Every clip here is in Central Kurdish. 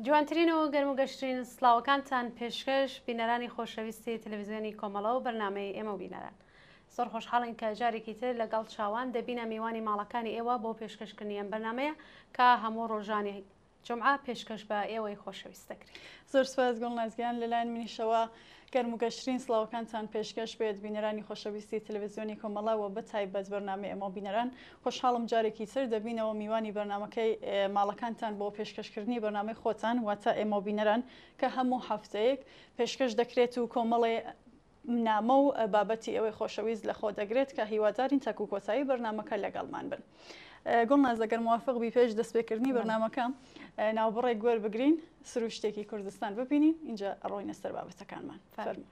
جوانترین و گەرم و گەشترین سڵاوەکانتان پێشکەش بینەرانی خۆشەویستی تەلەڤیزیۆنی کۆمەڵە و بەرنامەی ئێمە و بینەران. زۆر خۆشحاڵین کە جارێکی تر لەگەڵ چاوان دەبینە میوانی ماڵەکانی ئێوە بۆ پێشکەشکردنی ئەم بەرنمەیە کە هەموو ڕۆژانی جمعە پێشکەش بە ئێوەی خۆشەویست دەکرێت. زۆر سپاس گوڵ نازگیان لەلایەن منیشەوە گەرم و گەشترین سڵاوەکانتان پێشکەش بێت بینەرانی خۆشەویستی تەلەڤیزیۆنی کۆمەڵەوە بە تایبەت بەرنامەی ئێمە بینەران. خۆشحاڵم جارێکی تر دەبینەوە میوانی بەرنمەکەی ماڵەکانتان بۆ پێشکەشکردنی بەرنامەی خۆتان واتە ئێمە بینەران کە هەموو هەفتەیەک پێشکەش دەکرێت و کۆمەڵێ نامە و بابەتی ئەوەی خۆشەویست لە خۆ دەگرێت کە هیوادارین تاکو کۆتایی بەرنمەکە لەگەڵمان بن. گوڵ نازەگەر موافق بی پێش دەستپێکردنی بەرنمەکە ناوبڕێک گوێر بگرین سروش شتێکی کوردستان ببینین اینجا ئەڕۆینە سەر بابەتەکانمان. فەرموو.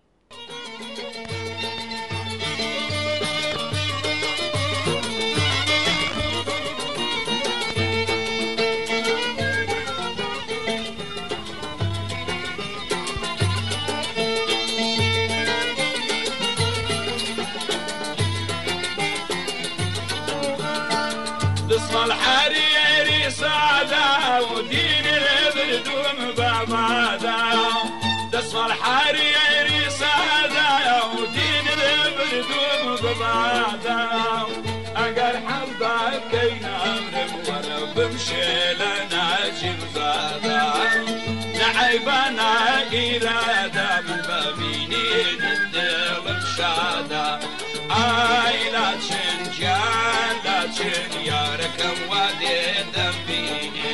الحريري سعدا ودين البردوم بابادا دسم الحريري سعدا ودين البردوم بابادا اگر حمدا كينا امرم وانا بمشي لنا جبزادا نعيبنا إرادة بالبابينين الدل مشادا آي لا تشنجان لا تشن ياركم وادي دبيني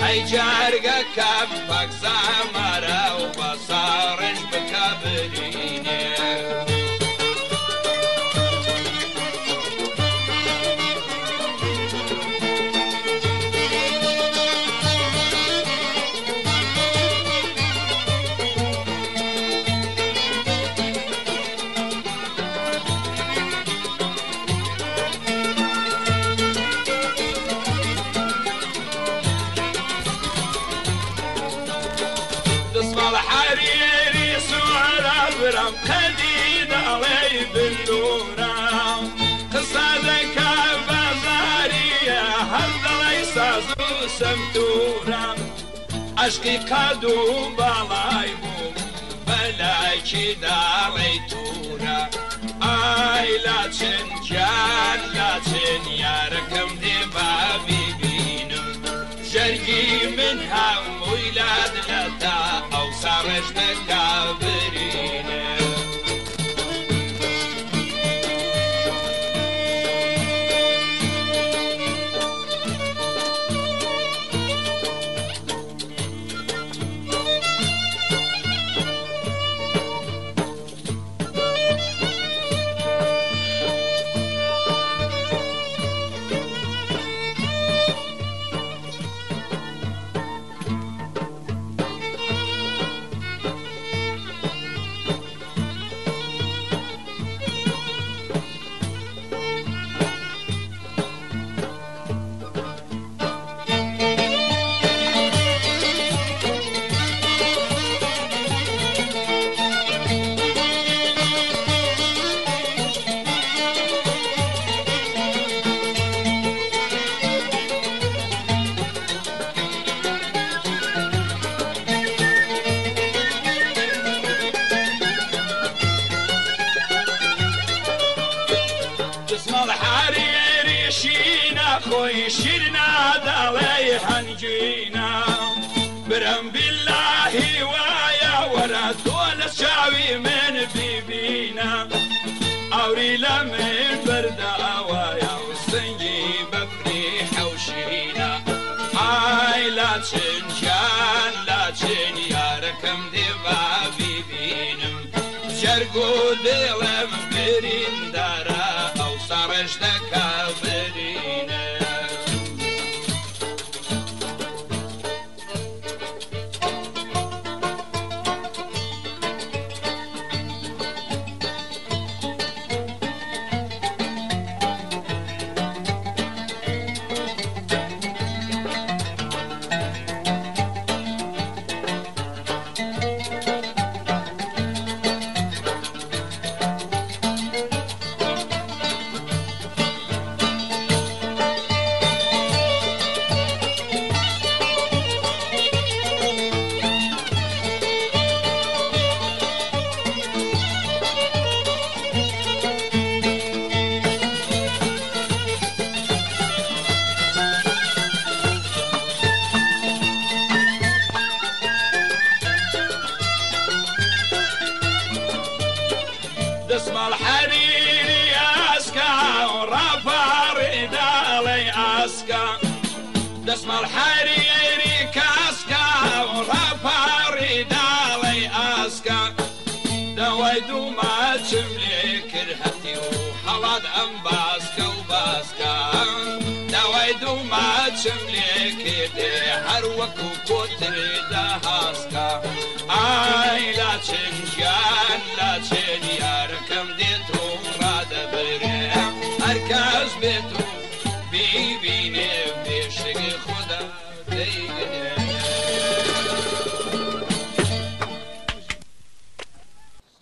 هاي جارقة كبك زمرة وبصارش بكبريني برم قديد علي بالنورة قصدك بزارية هل ليس ذو سمتورة عشقي قدو بلايبو بلاكي دالي تورة آي لا تنجان لا تنياركم دي بابي بينم جرقي منها ويلاد لتا أو سارج دكابرين خوي شرنا دالي هنجينا برم بالله ويا ورا دول الشعبي من بيبينا اوري لمن بردا ويا وسنجي بفريح وشينا هاي لا تشنجان لا تشن يا ركم دي بابيبينم شرقو دلم برين دارا او صارش دكابرين اسم الحريري كاسكا ورافاري دالي اسكا دويدو ما تشملي كرهتي وحلاد ام باسكا وباسكا دويدو ما تشملي كدي حروك وكتري دهاسكا اي لا تشنجان لا تشنيار كم ديتو راد بري اركز بيتو بيبيني بيشق خدا ديگه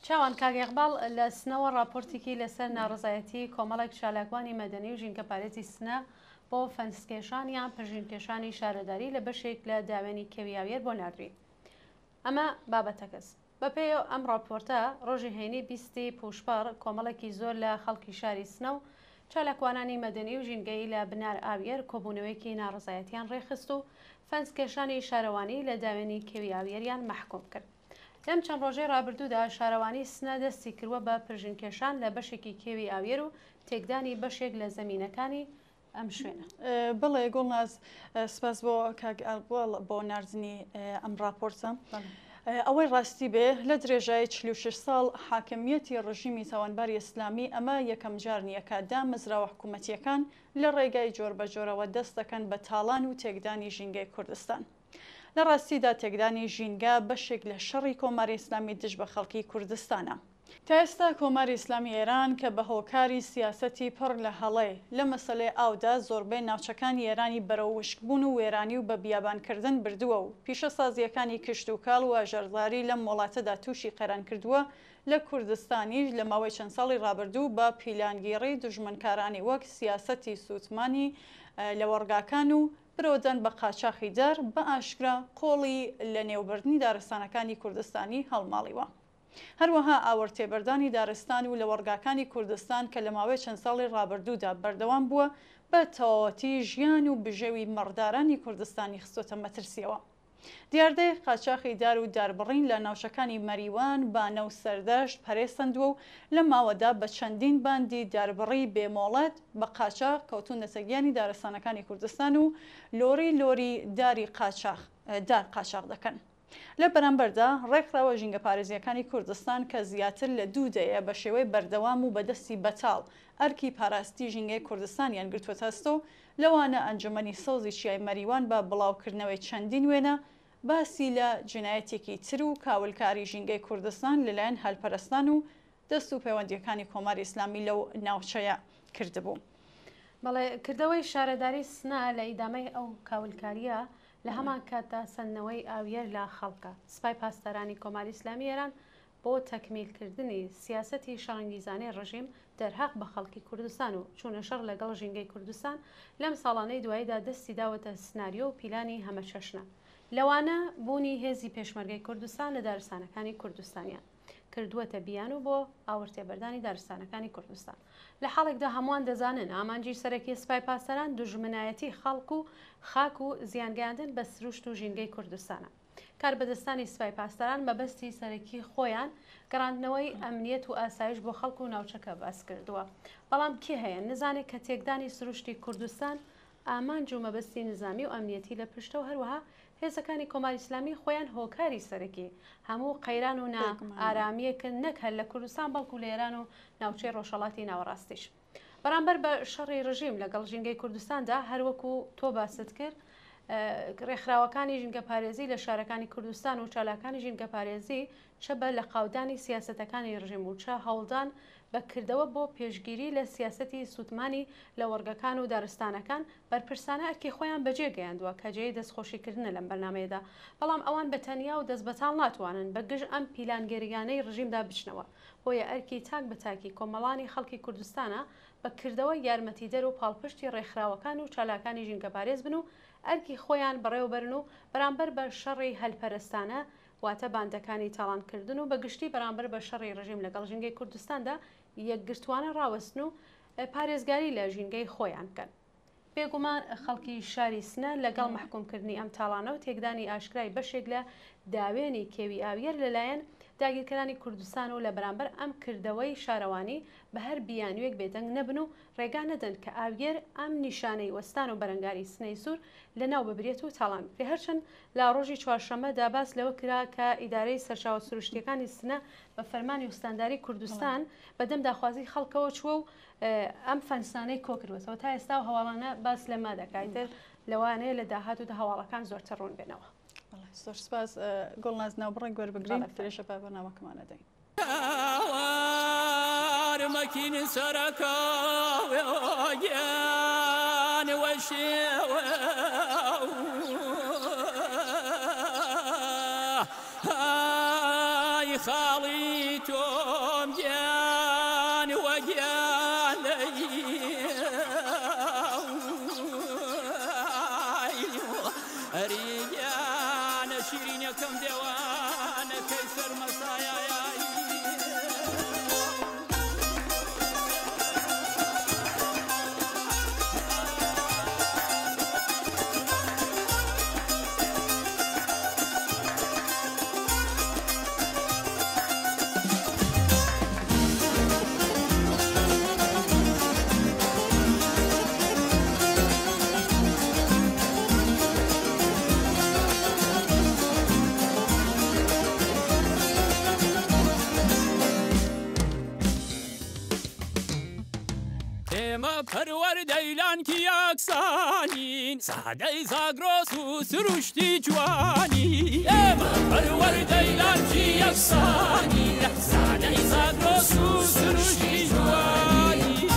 چاوان کاگی اقبال لسنەوە راپۆرتێکی لەسەر ناڕزایەتی کۆمەڵێک چالاکوانی مەدەنی و ژینگە پارێزی سنە بۆ فەنسکێشان یان پژینکێشانی شارەداری لە بەشێک لە داوێنی کێویاوێر بۆ نردووی. ئەمە بابەتەکەس. بەپێی ئەم راپۆرتە ڕۆژی هەینی 20 پوشپەر کۆمەڵێکی زۆر لە خەڵکی شاری سنە و چالاکوانانی مەدەنی و ژینگەی لە بنار ئاوێر کۆبوونەوەیەکی ناڕزایەتیان ڕێخست و فەنسکێشانی شارەوانی لە داوێنی کێویاوێریان مەحکوم کرد. لەم چەند ڕۆژەی ڕابردوودا شارەوانی سنە دەستی کردووە بە پژینکێشان لە بەشێکی کێوی ئاوێر و تێکدانی بەشێک لە زەمینەکانی ئەم شوێنە. بڵێ گوڵناز سپاس بۆ کاگەڵ بۆ ناردنی ئەم راپۆرتە. ئەوەی ڕاستی بێ لە درێژای 46 ساڵ حاکمیەتی ڕژیمی تاوانباری ئیسلامی ئەمە یەکەم جار نییە کە دامەزراوە حکوومەتیەکان لە ڕێگای جۆر بە جۆرەوە دەست دەکەن بە تاڵان و تێکدانی ژینگەی کوردستان. لە ڕاستیدا تێکدانی ژینگە بەشێک لە شەڕی کۆماری ئیسلامی دژ بە خەڵکی کوردستانە. تا ئێستا کۆماری ئیسلامی ئێران کە بە هۆکاری سیاسەتی پڕ لە هەڵێ لە مەسەلەی ئاودا زۆربەی ناوچەکانی ئێرانی بەرەو وشکبوون و وێرانی و بە بیابانکردن بردووە و پیشە سازیەکانی کشت و کاڵ و ئاژەرداری لەم وڵاتەدا تووشی قەران کردووە لە کوردستانیش لە ماوەی چەند ساڵی ڕابردوو بە پیلانگیری دوژمنکارانی وەک سیاسەتی سووتمانی لە وەرگاکان و برۆدەن بە قاچاقی دار بە ئاشکرا قۆڵی لە نێوبردنی دارستانەکانی کوردستانی هەڵماڵیوە. هەروەها ئاوەرتێبەردانی دارستان و لە وەرگاکانی کوردستان کە لە ماوەی چەند ساڵی ڕابردوودا بەردەوام بووە بە تەواوەتی ژیان و بژێوی مەڕدارانی کوردستانی خستۆتە مەترسیەوە. دیاردەی قاچاقی دار و داربڕین لە ناوچەکانی مەریوان، بانە و سەردەشت پەرێسەندووە و لە ماوەدا بە چەندین باندی داربڕی بێمۆڵەت بە قاچاق کەوتون نەسەگیانی دارستانەکانی کوردستان و لۆری داری دار قاچاق دەکەن. لە بەرامبەردا ڕێکخراوە ژینگە پارێزیەکانی کوردستان کە زیاتر لە 2 دەیە بە شێوەی بەردەوام و بەدەستی بەتاڵ ئەرکی پاراستی ژینگەی کوردستانیان گرتووە تەستۆ لەوانە ئەنجومەنی سەوزی چیای مەریوان بە بڵاوکردنەوەی چەندین وێنە باسی لە جنایەتێکی تر و کاولکاری ژینگەی کوردستان لەلایەن هەلپەرستان و دەست و پەیوەندیەکانی کۆماری ئیسلامی لەو ناوچەیە کردبوو. بەڵێ کردەوەی شارەداری سنە لە ئیدامەی ئەو کاولکاریە لە هەمان کاتدا سندنەوەی ئاویەر لە خەڵکە سوپای پاسدارانی کۆماری ئیسلامی ئێران بۆ تەکمیلکردنی سیاسەتی شەڕەنگیزانەی ڕژیم دەرهاق بە خەڵکی کوردستان و چوونە شەڕ لەگەڵ ژینگەی کوردستان لەم ساڵانەی دواییدا دەستی داوەتە سناریۆ و پیلانی هەمە چەشنە لەوانە بوونی هێزی پێشمەرگەی کوردستان لە دارستانەکانی کوردستانیان کردووەتە بیان و بۆ ئاوەرتێبەردانی دارستانەکانی کوردستان. لە حاڵێکدا هەمووان دەزانن ئامانجی سەرەکی سوپای پاسداران دوژمنایەتی خەڵک و خاک و زیانگەیاندن بە سروشت و ژینگەی کوردستانە. کاربەدەستانی سوپای پاسداران بەبەستی سەرەکی خۆیان گەڕاندنەوەی ئەمنیەت و ئاسایش بۆ خەڵک و ناوچەکە باس کردووە. بەڵام کێ هەیە نزانێت کە تێکدانی سروشتی کوردستان ئامانج و مەبەستی نظامی و ئەمنیەتی لە پشتە و هەروەها هێزەکانی کۆماری ئیسلامی خۆیان هۆکاری سەرەکی هەموو قەیران و ئارامیەکن نەک هەر لە کوردستان بەڵکو لە ئێران و ناوچەی ڕۆژهەڵاتی ناوەڕاستیش. بەرامبەر بە شەڕی ڕژیم لەگەڵ ژینگەی کوردستاندا هەروەکو تۆ باست کرد ڕێکخراوەکانی ژینگە پارێزی لە شارەکانی کوردستان و چالاکانی ژینگە پارێزی چە بە لە قاودانی سیاسەتەکانی ڕژیم و چە هەوڵدان بەکردەوە بۆ پێشگیری لە سیاسەتی سوتمانی لە وەرگەکان و دارستانەکان بەرپرسانە ئەرکی خۆیان بەجێ گەیاندووە کە جێی دەستخۆشیکردنە لەم بەرنامەیەدا. بەڵام ئەوان بە تەنیا و دەست بەتاڵ ناتوانن بەگژ ئەم پیلانگەریانەی ڕژیمدا بچنەوە بۆیە ئەرکی تاک بەتاکی کۆمەڵانی خەڵکی کوردستانە بەکردەوە یارمەتیدەر و پاڵپشتی ڕێکخراوەکان و چالاکانی ژینگە پارێز بن و ئەرکی خۆیان بەڕێوەبەرن و بەرامبەر بە شەڕی هەلپەرستانە واتە باندەکانی تاڵانکردن و بەگشتی بەرامبەر بە شەڕی ڕژیم لەگەڵ ژینگەی کوردستاندا یەکگرتوانە ڕاوەستن و پارێزگاری لە ژینگەی خۆیان کەن. بێگومان خەڵکی شاری سنە لەگەڵ محکومکردنی ئەم تاڵانە و تێکدانی ئاشکرای بەشێک لە داوێنی کێوی ئاویەر لەلایەن داگیرکەرانی کوردستان و لە بەرامبەر ئەم کردەوەی شارەوانی بە هەر بیانوێک بێدەنگ نەبن و ڕێگا نەدەن کە ئاوگێر ئەم نیشانەی وەستان و بەرەنگاری سنەی سوور لەناو ببرێت و تاڵان بکرێ. هەرچەند لە ڕۆژی چوارشەممە داباس لەوە کرا کە ئیدارەی سەرچاوە سروشتیەکانی سنە بە فەرمانی وستانداری کوردستان بەدەم داخوازی خەڵکەوە چووە و ئەم فەنسانەی کۆکردوەوە. تا ئێستا و هەواڵانە باس لەما دەکایتر لەوانەیە لە داهاتوودا هەواڵەکان زۆرتر ڕوون بێنەوە. زۆر سپاس گۆڵناز ناوبڕێک گوێربگرین ترێشە پا بەرنامەکەمانە دەین. مكين سركا ويان وشيوه هاي خاليتهم جان وجان ريجان شيرين كم دوان كيسر مسايا پرور دیلان کی یکسانین سادهی زاگروس و سروشتی جوانی پرور دیلان کی یکسانین سادهی زاگروس و سروشتی جوانی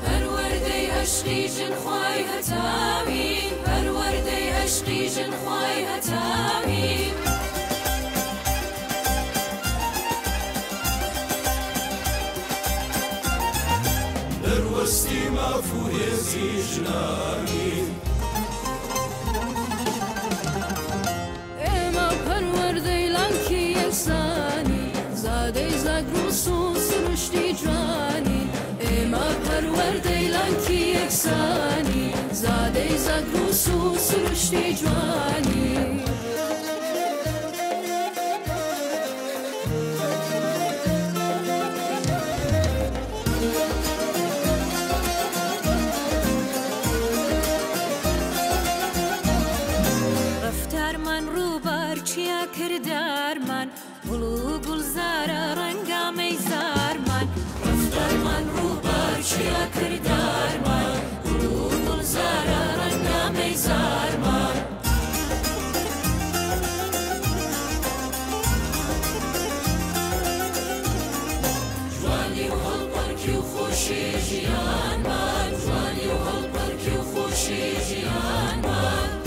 پرور دی عشقی جن خوای هتاوین پرور دی عشقی جن خوای هتاوین وستي ما فوهزي جناني اما پرور دیلان کی یکسانی زاده زاگروس و سروشتی جوانی اما پرور دیلان کی یکسانی زاده زاگروس و سروشتی جوانی کردار من گلو گلزارە ڕەنگامەی زارمان ڕەفتارمان ڕووبار چیا کردارمان گلو گلزارە ڕەنگامەی زارمان جوانی و هەڵپەرکی و خۆشی ژیانمان جوانی و هەڵپەرکی و خۆشی ژیانمان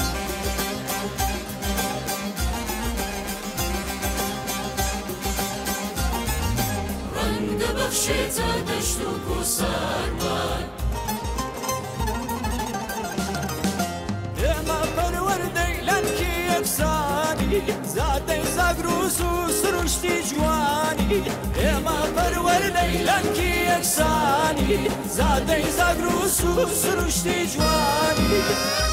بخشيتا دشتوك وسارمان اما پرور دیلان کی یکسانی زاده زاگروس و سروشتی جوانی اما پرور دیلان کی یکسانی زاده زاگروس و سروشتی جوانی زاگروس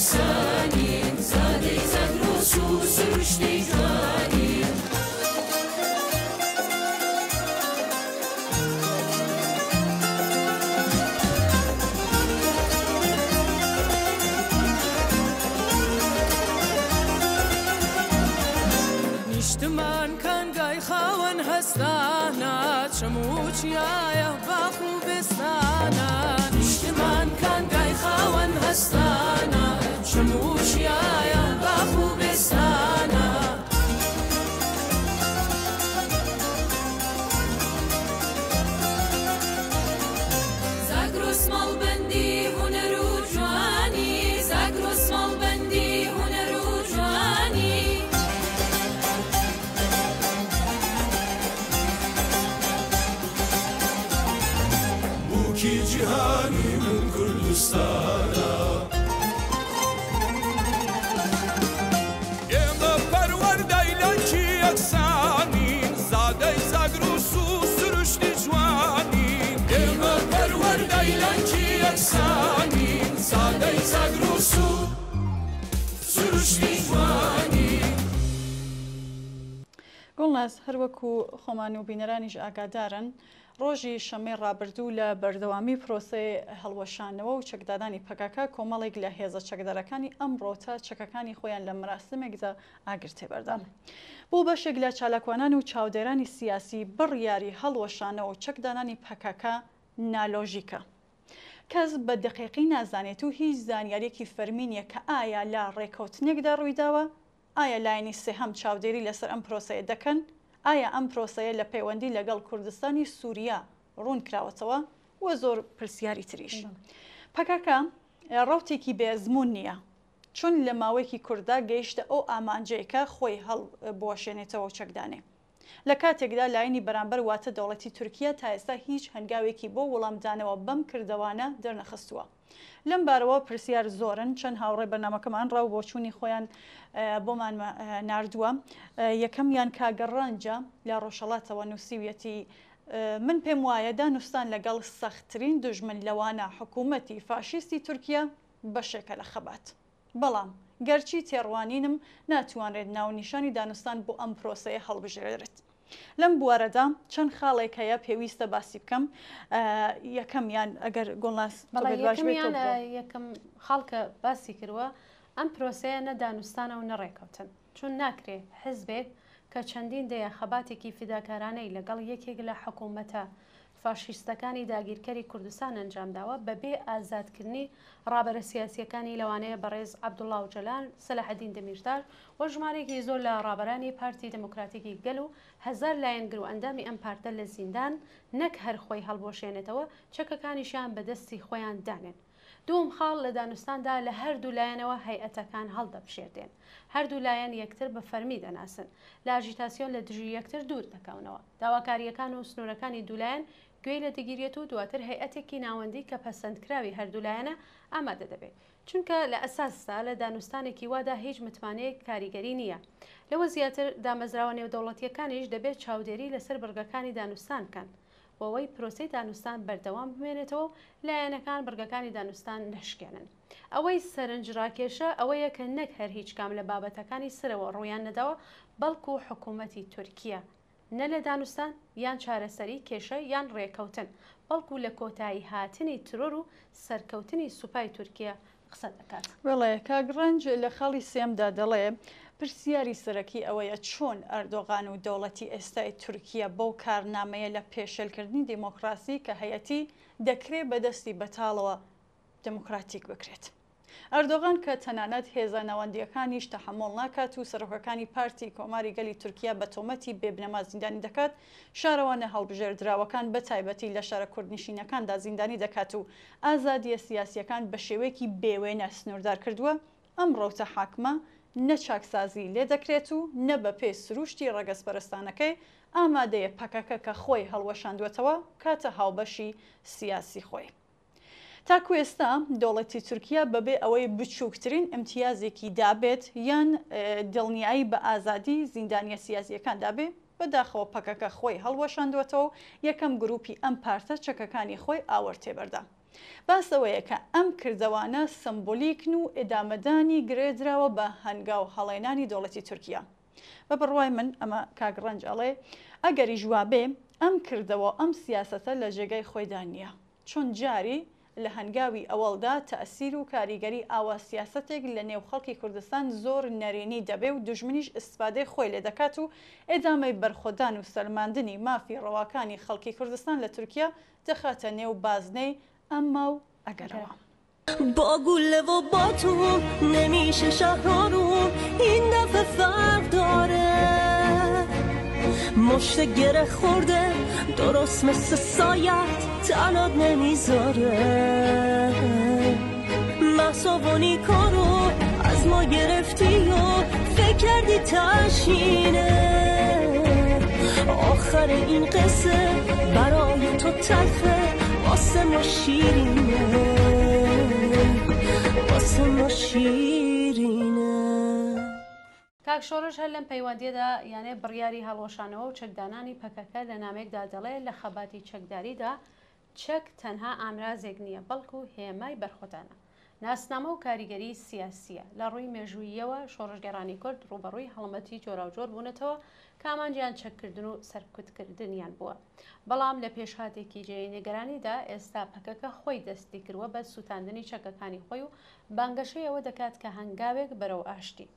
یەکسانین زادەی زەگرۆس و سروشتی جوانین نیشتمان کانگای خاوەن هەستانە چەموچیایە باخ و بستانە نیشتمان کانگای خاوەن هەستانە چەموچیایە باخ و بستانە زاگرۆس ماڵبەندی هونەر و جوانی زاگرۆس ماڵبەندی هونەر و جوانی بووکی جیهانی من کوردستانە ئێمە پەروەردەی لەنکی یەکسانین زادەی زاگرۆس و سروشتی جوانین ئێمە پەروەردەی لەنکی یەکسانین زادەی زاگرۆس و سروشتی جوانین گوڵناز هەروەکو خۆمان و بینەرانیش ئاگادارن ڕۆژی شەمەی ڕابردوو لە بەردەوامی پرۆسەی هەڵوەشانەوە و چەکدادانی پەکاکە کۆمەڵێک لە هێزە چەکدارەکانی ئەمڕۆ تا چەکەکانی خۆیان لە مراسمێکدا ئاگرتێ بەردام. بۆ بەشێک لە چالاکوانان و چاودێرانی سیاسی بڕیاری هەڵوەشانەوە و چەکدانانی پەکاکە نالۆژیکە. کەس بە دقیقی نازانێت و هیچ زانیاریەکی فەرمینیە کە ئایا لا ڕێکەوتنێکدا ڕوویداوە؟ ئایا لایەنی سێهەم چاودێری لەسەر ئەم پرۆسەیە دەکەن؟ ئایا ئەم پرۆسەیە لە پەیوەندی لەگەڵ کوردستانی سووریا ڕوون کراوەتەوە و زۆر پرسیاری تریش. پەکاکە ڕوتێکی بێزمون نییە چون لە ماوەیەکی کووردا گەیشتە ئەو ئامانجەیەکە خۆی هەڵبوەشێنێتەوە و چەکدانێ. لە کاتێکدا لایەنی بەرامبەر واتە دەوڵەتی تورکیا تا ئێستا هیچ هەنگاوێکی بۆ وەڵامدانەوە بەم کردەوانە دەرنەخستووە. لەم بارەوە پرسیار زۆرن چەند هاوڕێ بەرنامەکەمان ڕاو بۆ چوونی خۆیان بۆمان ناردووە. یەکەمیان کاگەڕانجە لە ڕۆژهەڵاتەوە نووسیویەتی من پێم وایە دانوستان لەگەڵ سەختترین دوژمن لەوانە حکوومەتی فاشیستی تورکیا بەشێکە لە خەبات. بەڵام گەرچی تێڕوانینم ناتوانرێت ناونیشانی دانوستان بۆ ئەم پرۆسەیە هەڵبژێرێت. لەم بوارەدا چەند خاڵێک هەیە پێویستە باسی بکەم. یەکەمیان ئەگەر گۆڵاس یەکەم خاڵکە باسی کردووە ئەم پرۆسەیە نە دانوستانە و نەڕێکەوتن چون ناکرێ حزبێک کە چەندین دەیە خەباتێکی فیداکارانەی لەگەڵ یەکێک لە حکوومەتە فاشیستەکانی داگیرکەری کوردستان ئەنجامداوە بەبێ ئازادکردنی ڕابەرە سیاسیەکانی لەوانەیە بەڕێز عەبدوڵڵا ئۆجەلان، سەلاحەدین دەمیردار و ژمارەیەکی زۆر لە ڕابەرانی پارتی دموکراتیکی گەل و هەزار لایەنگر و ئەندامی ئەم پارتە لە زیندان نەک هەر خۆی هەڵبۆشێنێتەوە چەکەکانیشیان بەدەستی خۆیان دانێن. دوم خاڵ لە دانوستاندا لە هەردوو لایەنەوە هەیئەتەکان هەڵدەبشێردێن. هەردوو لایەن یەکتر بە فەرمی دەناسن. لە ئاژیتاسیۆن لە دژی یەکتر دوور دەکەونەوە. داواکاریەکان و سنوورەکانی دوولایەن گوێی لە دەگیرێت و دواتر هەیئەتێکی ناوەندی کە پەسەندکراوی هەردوو لایەنە ئامادە دەبێت. چونکە لە ئەساستا لە دانوستانێکی وادا هیچ متمانەیەک کاریگەری نییە. لەوە زیاتر دامەزراوە نێودەوڵەتیەکانیش دەبێت چاودێری لەسەر بڕگەکانی دانوستان بکەن. بۆەوەی پرۆسەی دانوستان بەردەوام بمێنێتەوە و لایەنەکان بڕگەکانی دانوستان نەشکێنن. ئەوەی سەرنجڕاکێشە ئەوەیە کە نەک هەر هیچ کام لە بابەتەکانی سرەوە ڕوویان نەداوە بەڵکو حکوومەتی تورکیا نە لە دانوستان یان چارەسەری کێشە یان ڕێکەوتن بەڵکو لە کۆتایی هاتنی ترۆر و سەرکەوتنی سوپای تورکیا قسە دەکات. وڵێ کاگڕنج لە خاڵی سێمدا دەڵێ پرسیاری سەرەکی ئەوەیە چۆن ئەردۆغان و دەوڵەتی ئێستای تورکیا بەو کارنامەیە لە پێشێلکردنی دیمۆکراسی کە هەیەتی دەکرێت بەدەستی بەتاڵەوە دموکراتیک بکرێت. ئەردۆغان کە تەنانەت هێزە ناوەندیەکانیش تەحمڵ ناکات و سەرۆکەکانی پارتی کۆماری گەلی تورکیا بە تۆمەتی بێبنەما زیندانی دەکات، شارەوانە هەڵبژێردراوەکان بە تایبەتی لە شارە کوردنشینەکاندا زیندانی دەکات و ئازادیە سیاسیەکان بە شێوەیەکی بێوێنە سنووردار کردووە. ئەم ڕەوتە حاکمە نە چاکسازی لێ دەکرێت و نە بە پێی سروشتی ڕەگەزپەرستانەکەی ئامادەیە پەکەکە کە خۆی هەڵوەشاندوێتەوە کاتە هاوبەشی سیاسی خۆی. تاکو ئێستا دەوڵەتی تورکیا بەبێ ئەوەی بچووکترین ئیمتیازێکی دابێت یان دڵنیایی بە ئازادی زیندانیە سیاسیەکان دابێ بەداخەوە پەکەکە خۆی هەڵوەشاندوێتەوە یەکەم گروپی ئەم پارتە چەکەکانی خۆی ئاوەرتێ بەردا. باسەوەیە کە ئەم کردەوانە سمبۆلیکن و ئێدامەدانی گرێدراوە بە هەنگاو هەڵێنانی دەوڵەتی تورکیا. بە بڕوای من ئەمە کاگڕەنج ئەڵێ ئەگەری ژوابێ ئەم کردەوە ئەم سیاسەتە لە جێگای خۆیدا نییە، چۆن جاری لە هەنگاوی ئەوەڵدا تەئسیر و کاریگەری ئاوا سیاسەتێک لە نێو خەڵکی کوردستان زۆر نەرێنی دەبێ و دوژمنیش ئستفادەی خۆی لێ دەکات و ئێدامەی بەرخۆدان و سەرماندنی مافی ڕەواکانی خەڵکی کوردستان لە تورکیا دەخاتە نێو بازنەی ئەم ماو ئەگەرەوە. با گله و با تو نمیشه شهر رو این دفعه فرق داره مشت گره خورده درست مثل سایت تنات نمیذاره محصابونی کارو از ما گرفتی و فکر کردی تشینه آخر این قصه برای تو تلخه واسه ما شیرینه واسه ما شیرینه. کاک شۆڕش هەر لەم پەیوەندیەدا یانێ بڕیاری هەڵۆشانەوە و چەکدانانی پەکەکە لە نامێکدا دەڵێ لە خەباتی چەکداریدا چەک تەنها ئامرازێک نییە بەڵکو هێمای بەرخۆدانە. ناسنامە و کاریگەری سیاسیە لە ڕووی مێژووییەوە شۆڕژگەڕانی کورد ڕوبەڕووی هەڵمەتی جۆراوجۆر بوونەتەوە کامانجیان چەککردن و سەرکوتکردنیان بووە. بەڵام لە پێشهاتێکی جێی نێگەرانیدا ئێستا پەکەکە خۆی دەستی کردووە بە سووتاندنی چەکەکانی خۆی و بانگەشەی ئەوە دەکات کە هەنگاوێک بەرەو ئاشتی.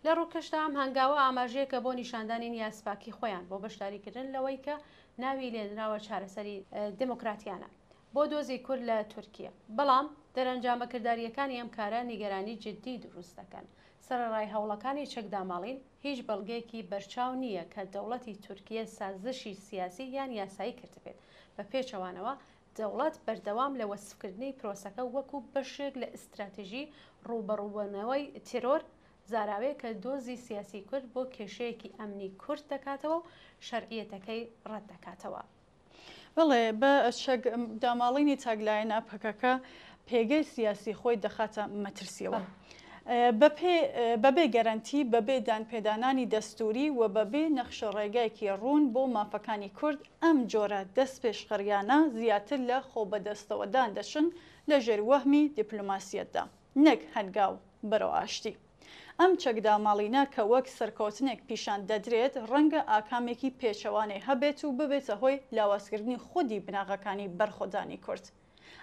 لە ڕووکەشدا ئەم هەنگاوە ئاماژەیەکە بۆ نیشاندانی نیازپاکی خۆیان بۆ بەشداریکردن لەوەی کە ناوی لێنراوە چارەسەری دموکراتیانە بۆ دۆزی کورد لە تورکیا. بەڵام دەرەنجامەکرداریەکانی ئەم کارە نیگەرانی جددی دروست دەکەن. سەرڕای هەوڵەکانی چەکداماڵین هیچ بەڵگەیەکی بەرچاو نییە کە دەوڵەتی تورکیە سازشی سیاسی یان یاسایی کردبێت. بە پێچەوانەوە دەوڵەت بەردەوام لە وەسفکردنی پرۆسەکە وەکو بەشێک لە ئستراتیژی ڕوبەڕووبوونەوەی تیرۆر زاراوێ کە دۆزی سیاسی کورد بۆ کێشەیەکی ئەمنی کورد دەکاتەوە و شەرعیەتەکەی ڕەت دەکاتەوە. بڵێ بە داماڵینی تاگلایەنە پەکەکە پێگەی سیاسی خۆی دەخاتە مەترسیەوە. بەبێ گەرانتی بەبێ دانپێدانانی دەستوری و بەبێ نەخشە ڕێگایەکی ڕوون بۆ مافەکانی کورد ئەم جۆرە دەست پێشخەریانە زیاتر لە خۆبەدەستەوەدان دەچن لە ژێروەهمی دیپلۆماسیەتدا نەک هەنگاو بەرەو ئاشتی. ئەم چەکداماڵینە کە وەک سەرکەوتنێک پیشان دەدرێت ڕەنگە ئاکامێکی پێچەوانەی هەبێت و ببێتە هۆی لاوازکردنی خودی بناغەکانی بەرخۆدانی کورد.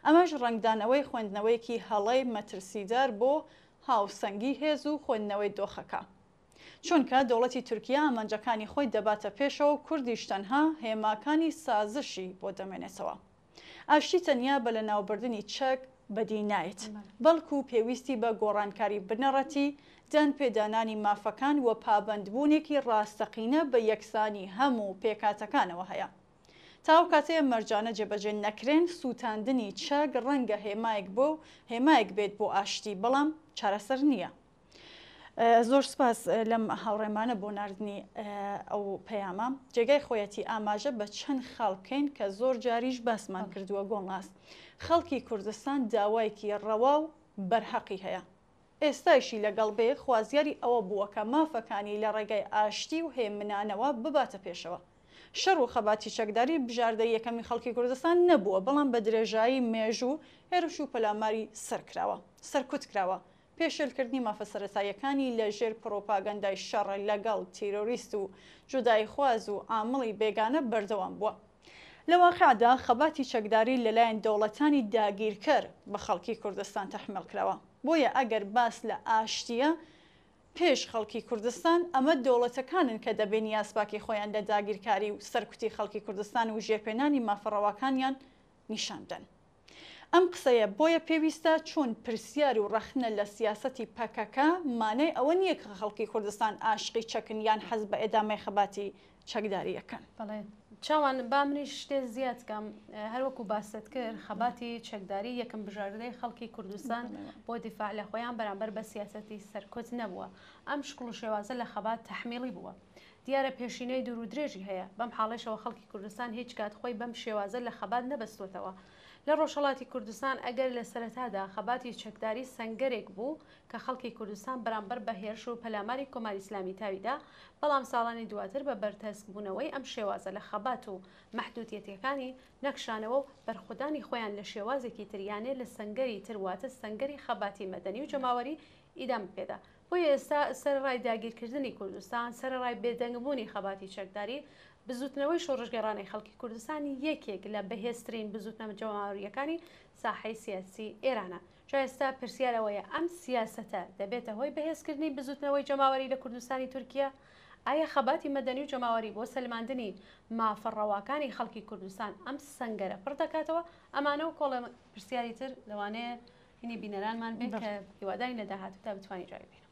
ئەمەش ڕنگدانەوەی خوێندنەوەیەکی هەڵەی مەترسیدار بۆ هاوسەنگی هێز و خوێندنەوەی دۆخەکە. چونکە دەوڵەتی تورکیا ئامانجەکانی خۆی دەباتە پێشەوە و کوردیش تەنها هێماکانی سازشی بۆ دەمێنێتەوە. ئاشتی تەنیا بە لە ناوبردننی چەک بەدی نایێت، بەڵکو پێویستی بە گۆڕانکاری بنەڕەتی دانپێدانانی مافەکان و پابەندبوونێکی ڕاستەقینە بە یەکسانی هەموو پێکاتەکانەوە هەیە. تاو کاتەیە مەرجانە جێبەجێ نەکرێن سووتاندنی چەک ڕەنگە هێمایەک بێت بۆ ئاشتی، بەڵام چارەسەر نییە. زۆر سپاس لەم هاوڕێمانە بۆ ناردنی ئەو پەیامە. جێگای خۆیەتی ئاماژە بە چەند خەڵکەین کە زۆر جاریش باسمان کردووە گۆڵاست. خەڵکی کوردستان داوایەکی ڕەوا و بەرحەقی هەیە. ئێستایشی لەگەڵ بێ خوازیاری ئەوە بووە کە مافەکانی لە ڕێگای ئاشتی و هێمنانەوە بباتە پێشەوە. شەڕ و خەباتی چەکداری بژاردە یەکەمی خەڵکی کوردستان نەبووە، بەڵام بە درێژایی مێژوو هێرش و پەلاماری سەرکوت کراوە. پێشێلکردنی مافە سەرەتاییەکانی لە ژێر پرۆپاگەندای شەڕ لەگەڵ تیرۆریست و جودای خواز و ئامڵی بێگانە بەردەوام بووە. لە واقعدا خەباتی چەکداری لەلایەن دەوڵەتانی داگیرکەر بە خەڵکی کوردستان تەحمل کراوە. بۆیە ئەگەر باس لە ئاشتیە پێش خەڵکی کوردستان ئەمە دەوڵەتەکانن کە دەبێن یاسپاکی خۆیان لە داگیرکاری و سەرکوتی خەڵکی کوردستان و ژێرپێنانی مافەڕەواکانیان نیشاندن. ئەم قسەیە بۆیە پێویستە چۆن پرسیار و ڕەخنە لە سیاسەتی پەکەکە مانای ئەوە نییە کە خەڵکی کوردستان عاشقی چەکن یان حەز بە ئێدامەی خەباتی چەکداریەکەن. چاوان با منیش شتێ زیاد کەم هەروەکو باست کرد خەباتی چەکداری یەکەم بژاردەی خەڵکی کوردستان بۆ دیفاع لە خۆیان بەرامبەر بە سیاسەتی سەرکوت نەبووە. ئەم شکڵ و شێوازە لە خەبات تەحمیلی بووە. دیارە پێشینەی دوور و درێژی هەیە. بەم حاڵەشەوە خەڵکی کوردستان هیچ کات خۆی بەم شێوازە لە خەبات نەبەستوتەوە. لە ڕۆژهەڵاتی کوردستان ئەگەر لە سەرەتادا خەباتی چەکداری سەنگەرێک بوو کە خەڵکی کوردستان بەرامبەر بە هێرش و پەلاماری کۆماری ئیسلامی تاویدا، بەڵام ساڵانی دواتر بە بەرتەسکبوونەوەی ئەم شێوازە لە خەبات و مەحدودیەتەکانی نەکشانەوە و بەرخودانی خۆیان لە شێوازێکی تریانێ لە سەنگەری ترواتە سەنگەری خەباتی مەدەنی و جەماوەری ئیدام پێدا. بۆیە ئێستا سەرڕای داگیرکردنی کوردستان، سەرڕای بێدەنگبوونی خەباتی چەکداری، بزوتنەوەی شۆڕژگەڕانی خەڵکی کوردستانی یەکێک لە بەهێزترین بزوتنە جەماوەریەکانی ساحەی سیاسی ئێرانە. جا ئێستا پرسیارەوەیە ئەم سیاسەتە دەبێتە هۆی بەهێزکردنی بزوتنەوەی جەماوەری لە کوردستانی تورکیا؟ ئایا خەباتی مەدەنی و جەماوەری بۆ سەلماندنی مافەڕەواکانی خەڵکی کوردستان ئەم سەنگەرە پڕ دەکاتەوە؟ ئەمانە و کۆڵە پرسیاری تر لەوانەیە هینی بینەرانمان بێت کە هیواداری لە داهاتوودا بتوانین جوابی بینن.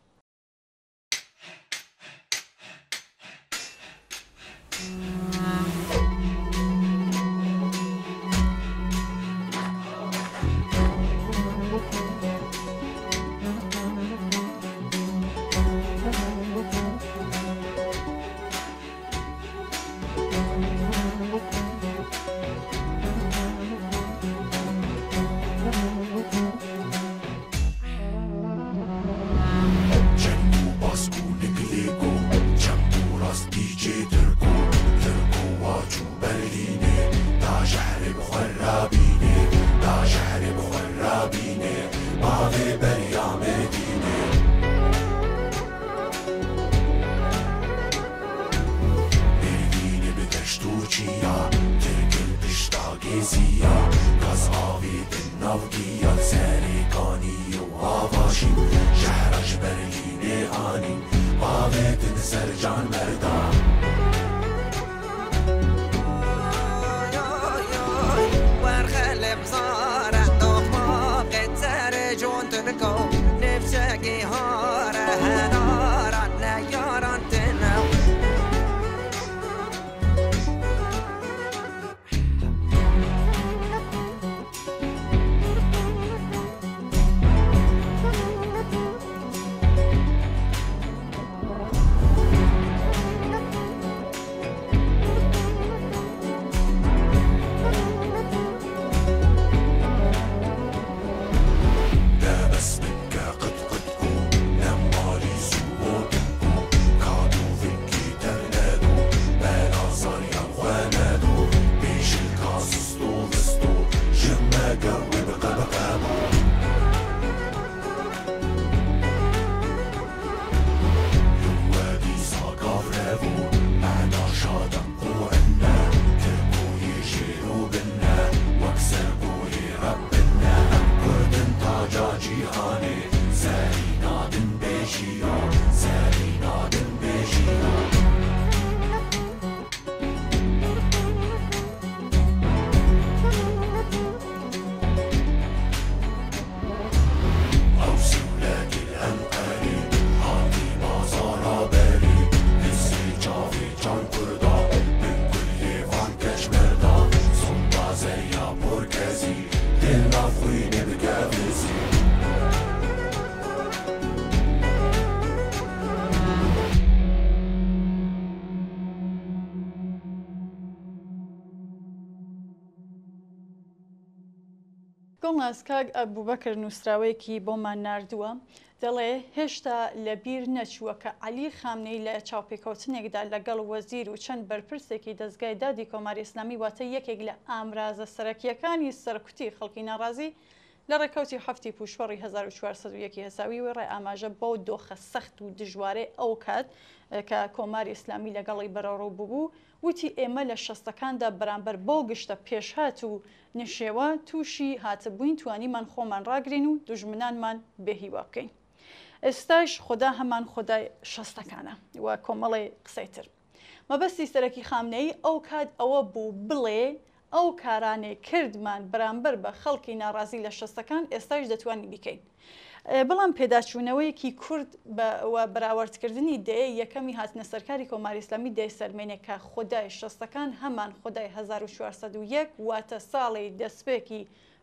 گۆڵناسکاک ئەبوبەکر نووسراوەیەکی بۆمان ناردووە، دەڵێ هێشتا لە بیر نەچووە کە عەلی خامنەی لە چاوپێکەوتنێکدا لەگەڵ وەزیر و چەند بەرپرسێکی دەستگای دادی کۆماری ئیسلامی واتە یەکێک لە ئامرازە سەرەکیەکانی سەرکوتی خەڵکی ناڕازی لە ڕێکەوتی هەفتی پوشوەڕی 1401 هەساوی و ڕێ ئاماژە بۆ دۆخە سەخت و دژوارێ ئەو کات کە کۆماری ئیسلامی لەگەڵی بەرەڕوو بوو، وتی ئێمە لە شەستەکاندا بەرامبەر بۆ گشتە پێشهات و نشێوە تووشی هاتبووین توانیمان خۆمان ڕاگرین و دوژمنانمان بێهیوا بکەین. ئێستاش خۆدا هەمان خۆدای شەستەکانە و کۆمەڵی قسەی تر. مەبەستی سەرەکی خامنەی ئەو کات ئەوە بوو بڵێ ئەو کارانێ کردمان بەرامبەر بە خەڵکی ناڕازی لە شەستەکان ئێستاش دەتوانین بیکەین. بەڵام پێداچوونەوەیەکی کورد بەراوردکردنی دەیە یەکەمی هاتنە سەرکاری کۆماری ئیسلامی دەی سەرمێنێکە خۆدای شەستەکان هەمان خۆدای 1401 واتە ساڵی دەستپێکی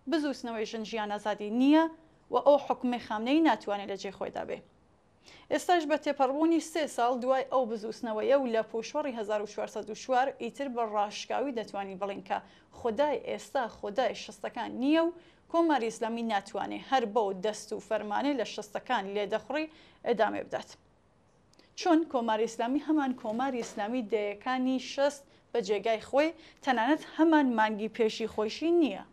بزووسنەوەی ژن ژیان ئازادی نییە و ئەو حکومەی خامنەی ناتوانێت لە جێ خۆیدا بێ. ئێستاش بە تێپەڕبوونی 3 ساڵ دوای ئەو بزوسنەوەیە و لە پۆشوەڕی 1404 ئیتر بە ڕاشکاوی دەتوانین بڵین کە خودای ئێستا خودای شستەکان نییە و کۆماری ئیسلامی ناتوانێت هەر بەو دەست و فەرمانێ لە شستەکان لێدەخڕی ئەدامێ بدات. چۆن کۆماری ئیسلامی هەمان کۆماری ئیسلامی دەیەکانی شەست بە جێگای خۆی تەنانەت هەمان مانگی پێشی خۆشی نییە.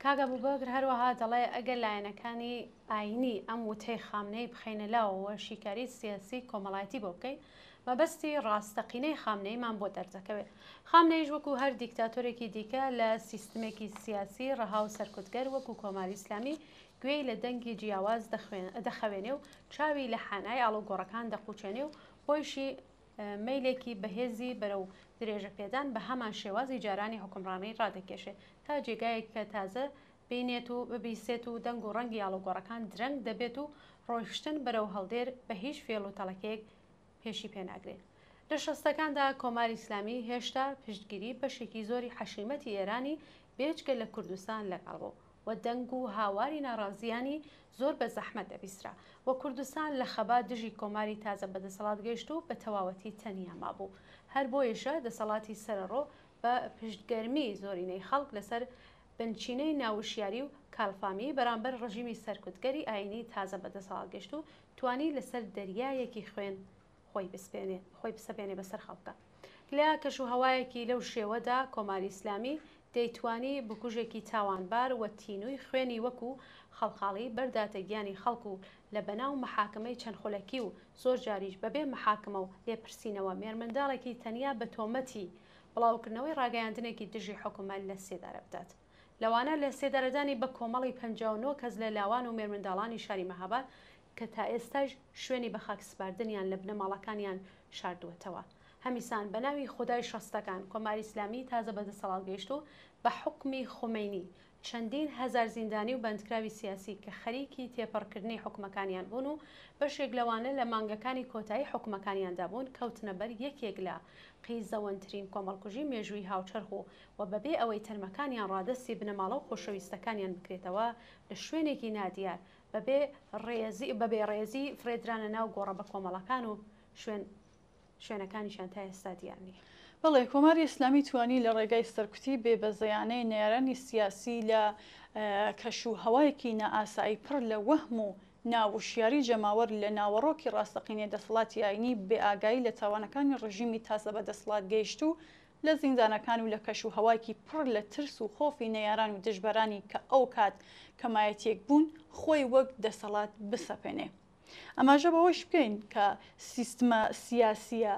کاگە بووبەکر هەروەها دەڵێ ئەگەر لایەنەکانی ئاینی ئەم وتەی خامنەی بخەینە لاوەوە شیکاری سیاسی کۆمەڵایەتی بۆ بکەین مەبەستی ڕاستەقینەی خامنەیمان بۆ دەردەکەوێت. خامنەیش وەکو هەر دیکتاتۆرێکی دیکە لە سیستمێکی سیاسی ڕەها و سەرکوتگەر وەکو کۆماری ئیسلامی گوێی لە دەنگی جیاواز دەخەوێنێ و چاوی لە حانای ئاڵوگۆڕەکان دەقوچێنێ و بۆیشی میلێکی بەهێزی بەرەو درێژە پێدان بە هەمان شێوازی جارانی حکمڕانەی ڕادەکێشێت تا جێگایەک کە تازە بینێت و ببیسێت و دەنگ و ڕەنگی ئاڵوگۆڕەکان درەنگ دەبێت و ڕۆیشتن بەرەو هەڵدێر بە هیچ فێڵ و تەڵەکەیەک پێشی پێناگرێت. لە شەستەکاندا کۆماری ئیسلامی هێشتا پشتگیری بەشێکی زۆری حەشیمەتی ئێرانی بێجگە لە کوردستان لەگەڵ بوو و دەنگ و هاواری ناڕازیانی زۆر بە زەحمەت دەبیسترا و کوردستان لە خەبا دژی کۆماری تازە بەدەسەڵات گەیشت و بە تەواوەتی تەنیا مابوو. هەر بۆیشە دەسەڵاتی سەرڕۆ بە پشتگەرمی زۆرینەی خەڵک لەسەر بنچینەی ناوشیاری و کالفامی بەرامبەر ڕژیمی سەرکوتگەری ئاینی تازە بەدەسەڵات گەشت و توانی لەسەر دەریایەکی خوێن خۆی بسەپێنێ بەسەر خەڵکە. لە کەشوهەوایەکی لەو شێوەدا کۆماری ئیسلامی دەیتوانی بکوژێکی تاوانبار و تینووی خوێنی وەکو خەڵخاڵی بەرداتەگیانی خەڵکو و لە بەناو مەحاکمەی چەند خولەکی و زۆر جاریش بەبێ مەحاکمە و لێپرسینەوە مێرمەنداڵێکی تەنیا بە تۆمەتی بڵاوکردنەوەی ڕاگەیاندنێکی دژی حکومەت لە سێدارە بدات. لەوانە لە سێدارەدانی بە کۆمەڵی 59 کەس لە لاوان و مێرمەنداڵانی شاری مەهاباد کە تا ئێستاش شوێنی بە خاکسپاردنیان لە بنەماڵەکانیان شاردووەتەوە. هەمیسان بە ناوی خودای شەستەکان کۆماری ئیسلامی تازە بەدەسەڵات گەیشت و بە حکمی خومینی چەندین هەزار زیندانی و بەندکراوی سیاسی کە خەریکی تێپەڕکردنی حکومەکانیان بوون و بەشێک لەوانە لە مانگەکانی کۆتایی حکومەکانیاندا بوون کەوتنە بەر یەکێک لە قیزەوەندترین کۆمەڵکوژی مێژووی هاوچەرخ و بەبێ ئەوەی تەرمەکانیان ڕادەستی بنەماڵە و خۆشەویستەکانیان بکرێتەوە لە شوێنێکی نادیار بەبێ ڕێزی فرێدرانە ناو گۆڕە بە کۆمەڵەکان و شوێنەکانیشان تا ئێستا دیار نییە. بەڵێ کۆماری ئیسلامی توانی لە ڕێگای سەرکوتی بێبەزەیانەی نێرانی سیاسی لە کەشوهەوایەکی نائاسایی پڕ لە وەهم و ناوشیاری جەماوەر لە ناوەڕۆکی ڕاستەقینەی دەسەڵاتی ئاینی بێئاگایی لە تاوانەکانی ڕژیمی تازە بەدەسەڵات گەیشت و لە زیندانەکان و لە کەشوهەوایەکی پڕ لە ترس و خۆفی نەیاران و دژبەرانی کە ئەو کات کەمایەتێک بوون خۆی وەک دەسەڵات بسەپێنێ. ئەماژە بەوەش بکەین کە سیستمە سیاسیە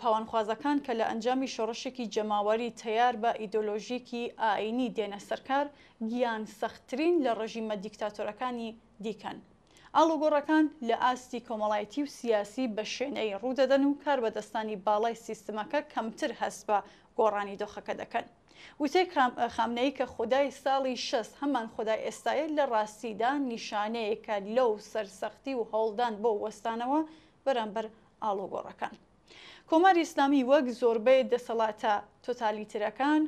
پاوانخوازەکان کە لە ئەنجامی شۆڕشێکی جەماوەری تەیار بە ئیدۆلۆژیکی ئاینی دێنە سەرکار گیان سەختترین لە ڕژیمە دیکتاتۆرەکانی دیکەن. ئاڵوگۆڕەکان لە ئاستی کۆمەڵایەتی و سیاسی بە شوێنەی ڕوودەدەن و کار بەدەستانی باڵای سیستمەکە کەمتر هەست بە گۆڕانی دۆخەکە دەکەن. وتەی خامنەی کە خودای ساڵی 6 هەمان خودای ئێستایە لە ڕاستیدا نیشانەیەکە لەو سەرسەختی و هەوڵدان بۆ وەستانەوە بەرامبەر ئاڵوگۆڕەکان. کۆماری ئیسلامی وەک زۆربەی دەسەڵاتە تۆتالیترەکان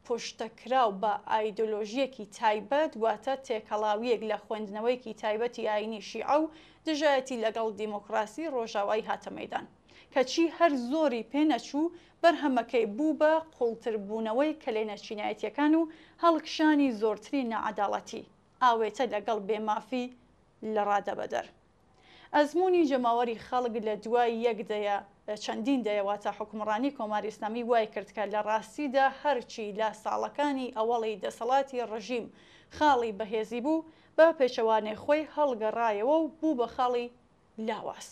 پشتەکراو بە ئایدۆلۆژیەکی تایبەت واتە تێکەڵاویەک لە خوێندنەوەیکی تایبەتی ئاینی شیعە و دژایەتی لەگەڵ دیموکراسی ڕۆژاوایی هاتە مەیدان کەچی هەر زۆری پێنەچوو بەرهەمەکەی بوو بە قوڵتربوونەوەی کلێنەچینایەتیەکان و هەڵکشانی زۆرتری نەعەداڵەتی ئاوێتە لەگەڵ بێمافی لە ڕادەبەدەر. ئەزمموی جەماوەری خەڵک لە دوای یەکدەیە چەندین دەیەواتە حکومڕانی کۆماری ئیسلامی وای کرد کە لە ڕاستیدا هەرچی لە ساڵەکانی ئەوەڵی دەسەڵاتی ڕژیم خاڵی بەهێزی بوو بە پێچەوانێ خۆی هەڵگەڕایەوە و بوو بە خاڵی لاواز.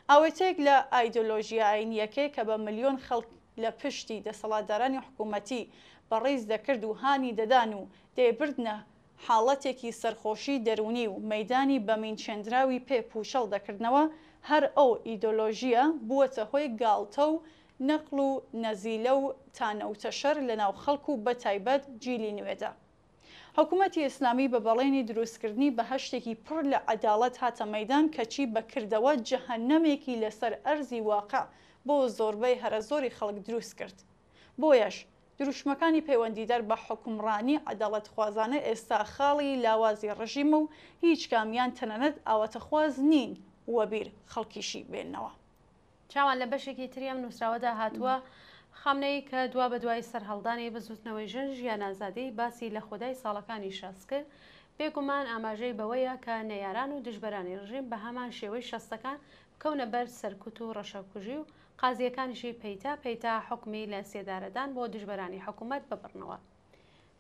ئاوێتێک لە ئایدۆلۆژیە ئاینیەکەی کە بە ملیۆن خەڵک لە پشتی دەسەڵاتدارانی حکوومەتی بەڕێز دەکرد و هانی دەدان و دێبردنە حاڵەتێکی سەرخۆشی دەرونی و مەیدانی بەمین چێندراوی پێ پوشەڵ دەکردنەوە هەر ئەو ئیدۆلۆژیە بووەتە هۆی گاڵتە و نەقل و نەزیلە و تانەوتەشەر لە ناو خەڵک و بەتایبەت جیلی نوێدا. حکوومەتی ئیسلامی بە بەڵێنی دروستکردنی بە هەشتێکی پڕ لە عەداڵەت هاتە مەیدان کەچی بەکردەوە جەهەنەمێکی لەسەر ئەرزی واقع بۆ زۆربەی هەرە زۆری خەڵک دروست کرد. بۆیەش دروشمەکانی پەیوەندیدەر بە حکومڕانی عەداڵەت خوازانە ئێستا خاڵی لاوازی ڕژیمە و هیچ کامیان تەنانەت ئاواتەخواز نین وەبیر خەڵکیشی بێنەوە. چاوان لە بەشێکی تری ئەم نووسراوەدا هاتووە خامنەی کە دوا بە دوای سەرهەڵدانی بزوتنەوەی ژن ژیان ئازادی باسی لە خودای ساڵەکانی شاست کرد. بێگومان ئاماژەی بەوەیە کە نەیاران و دژبەرانی ڕژیم بە هەمان شێوەی شەستەکان بکەونە بەر سەرکوت و ڕەشەکوژی و قازیەکانیشی پەیتا حکمی لە سێدارەدان بۆ دژبەرانی حکوومەت ببڕنەوە.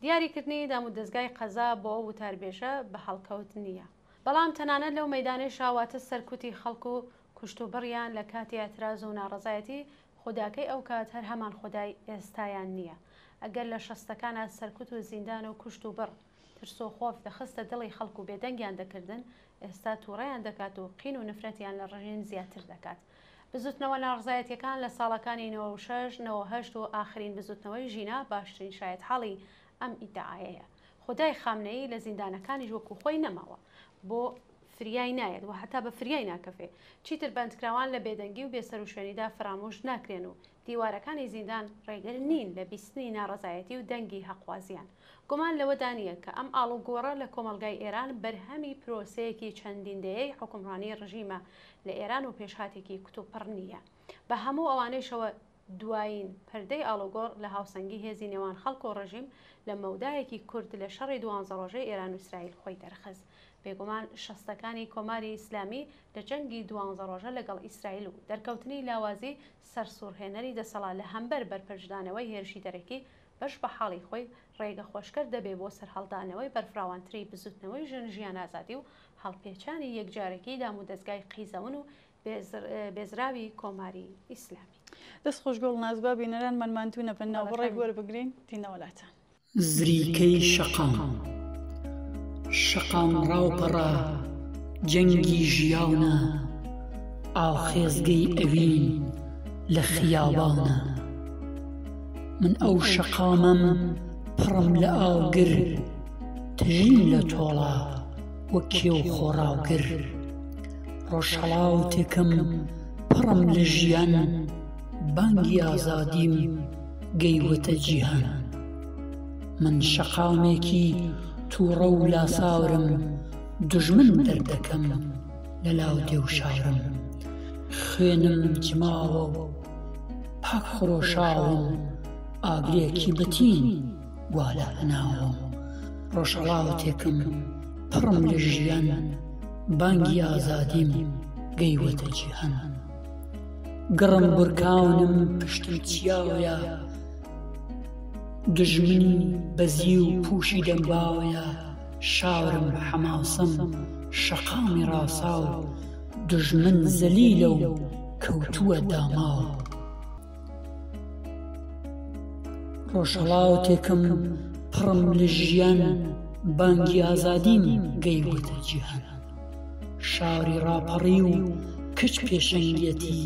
دیاریکردنی دام و دەستگای قەزا بۆ وتاربێژە بە هەڵکەوت نییە. بەڵام تەنانەت لەو مەیدانەی شاواتە سەرکوتی خەڵک و کوشتوبڕیان لە کاتی ئەتراز و ناڕەزایەتی خوداکەی ئەو کات هەر هەمان خودای ئێستایان نییە. ئەگەر لە شەستەکانە سەرکوت و زیندان و کوشت و بڕ ترس و خۆف دەخستە دڵی خەڵک و بێدەنگیان دەکردن، ئێستا تووڕەیان دەکات و قین و نفرەتیان لە ڕژیم زیاتر دەکات. بزوتنەوە ناڕزایەتیەکان لە ساڵەکانی 96 98 و ئاخرین بزوتنەوەی ژینا باشترین شایەت حاڵی ئەم ئیدعایەیە. خودای خامنەیی لە زیندانەکانی وەکو خۆی نەماوە بۆ فریای نایەت و هەتا بە فریای ناکەفێ. چیتر بەندکراوان لە بێدەنگی و بێسەر و شوێنیدا فرامۆش ناکرێن و دیوارەکانی زیندان ڕێگەر نین لە بیستنی ناڕزایەتی و دەنگی هەقوازیان. گومان لەوەدا نییە کە ئەم ئاڵوگۆڕە لە کۆمەلگای ئێران بەرهەمی پرۆسەیەکی چەندیندەیەی حکومڕانی ڕژیمە لە ئێران و پێشهاتێکی کتوپڕ نییە. بە هەموو ئەوانەیشەوە دوایین پەردەی ئاڵوگۆڕ لە هاوسەنگی هێزی نێوان خەڵک و ڕژیم لە مەودایەکی کورد لە شەڕی 12 ڕۆژەی ئێران و ئیسرائیل خۆی دەرخست. بێگومان شەستەکانی کۆماری ئیسلامی لە جەنگی 12 ڕۆژە لەگەڵ ئیسرائیل و دەرکەوتنی لاوازی سەرسوورهێنەری دەسەڵات لە هەمبەر بەرپەرشدانەوەی هێرشی دەرەکی بەش بە حاڵی خۆی ڕێگە خۆشکرد دەبێ بۆ سەرهەڵدانەوەی بەرفراوانتری بزوتنەوەی ژن ژیان ئازادی و هەڵپێچانی یەکجارێکی دام و دەستگای قیزەون و بێزراوی کۆماری ئیسلامی. دەست خۆشگۆڵ نازبا بینەران منماندوونە بە ناوبڕێک وەربگرین تینەوەلاتان. زریکەی شەقام ڕاوپەڕە جەنگی ژیاونە ئاوخێزگەی ئەوین لە خیابانە. من ئەو شەقامەم پڕم لە ئاوگر تژین لە تۆڵە وەک کێو خۆڕاوگر. ڕۆژهەڵاوتێکم پڕم لە ژیان بانگی ئازادیم گەیوەتە جیهان. من شەقامێکی تووڕە و لاساورم دژمن دەردەکەم لە لاو دێو شاورم. خوێنم جماوە و پاک خڕۆشاوم ئاگرێکی بەتین وا لە هەناوم. ڕۆژهەڵاوتێکم پڕم لە ژیان بانگی ئازادیم گەیوەتە جیهان. گڕم بورکاونم پشتم چیاوەیە دژمنی بەزی و پوشی دەمباوەیە. شاورم حەماسم شەقامی ڕاسا و دژمن زەلیلە و کەوتووە داماوە. ڕۆژهەڵاوتێکم پڕم لە ژیان بانگی ئازادیم گەیوەتە جیهان. شاری ڕاپەڕی و کچ پێشەنگەتی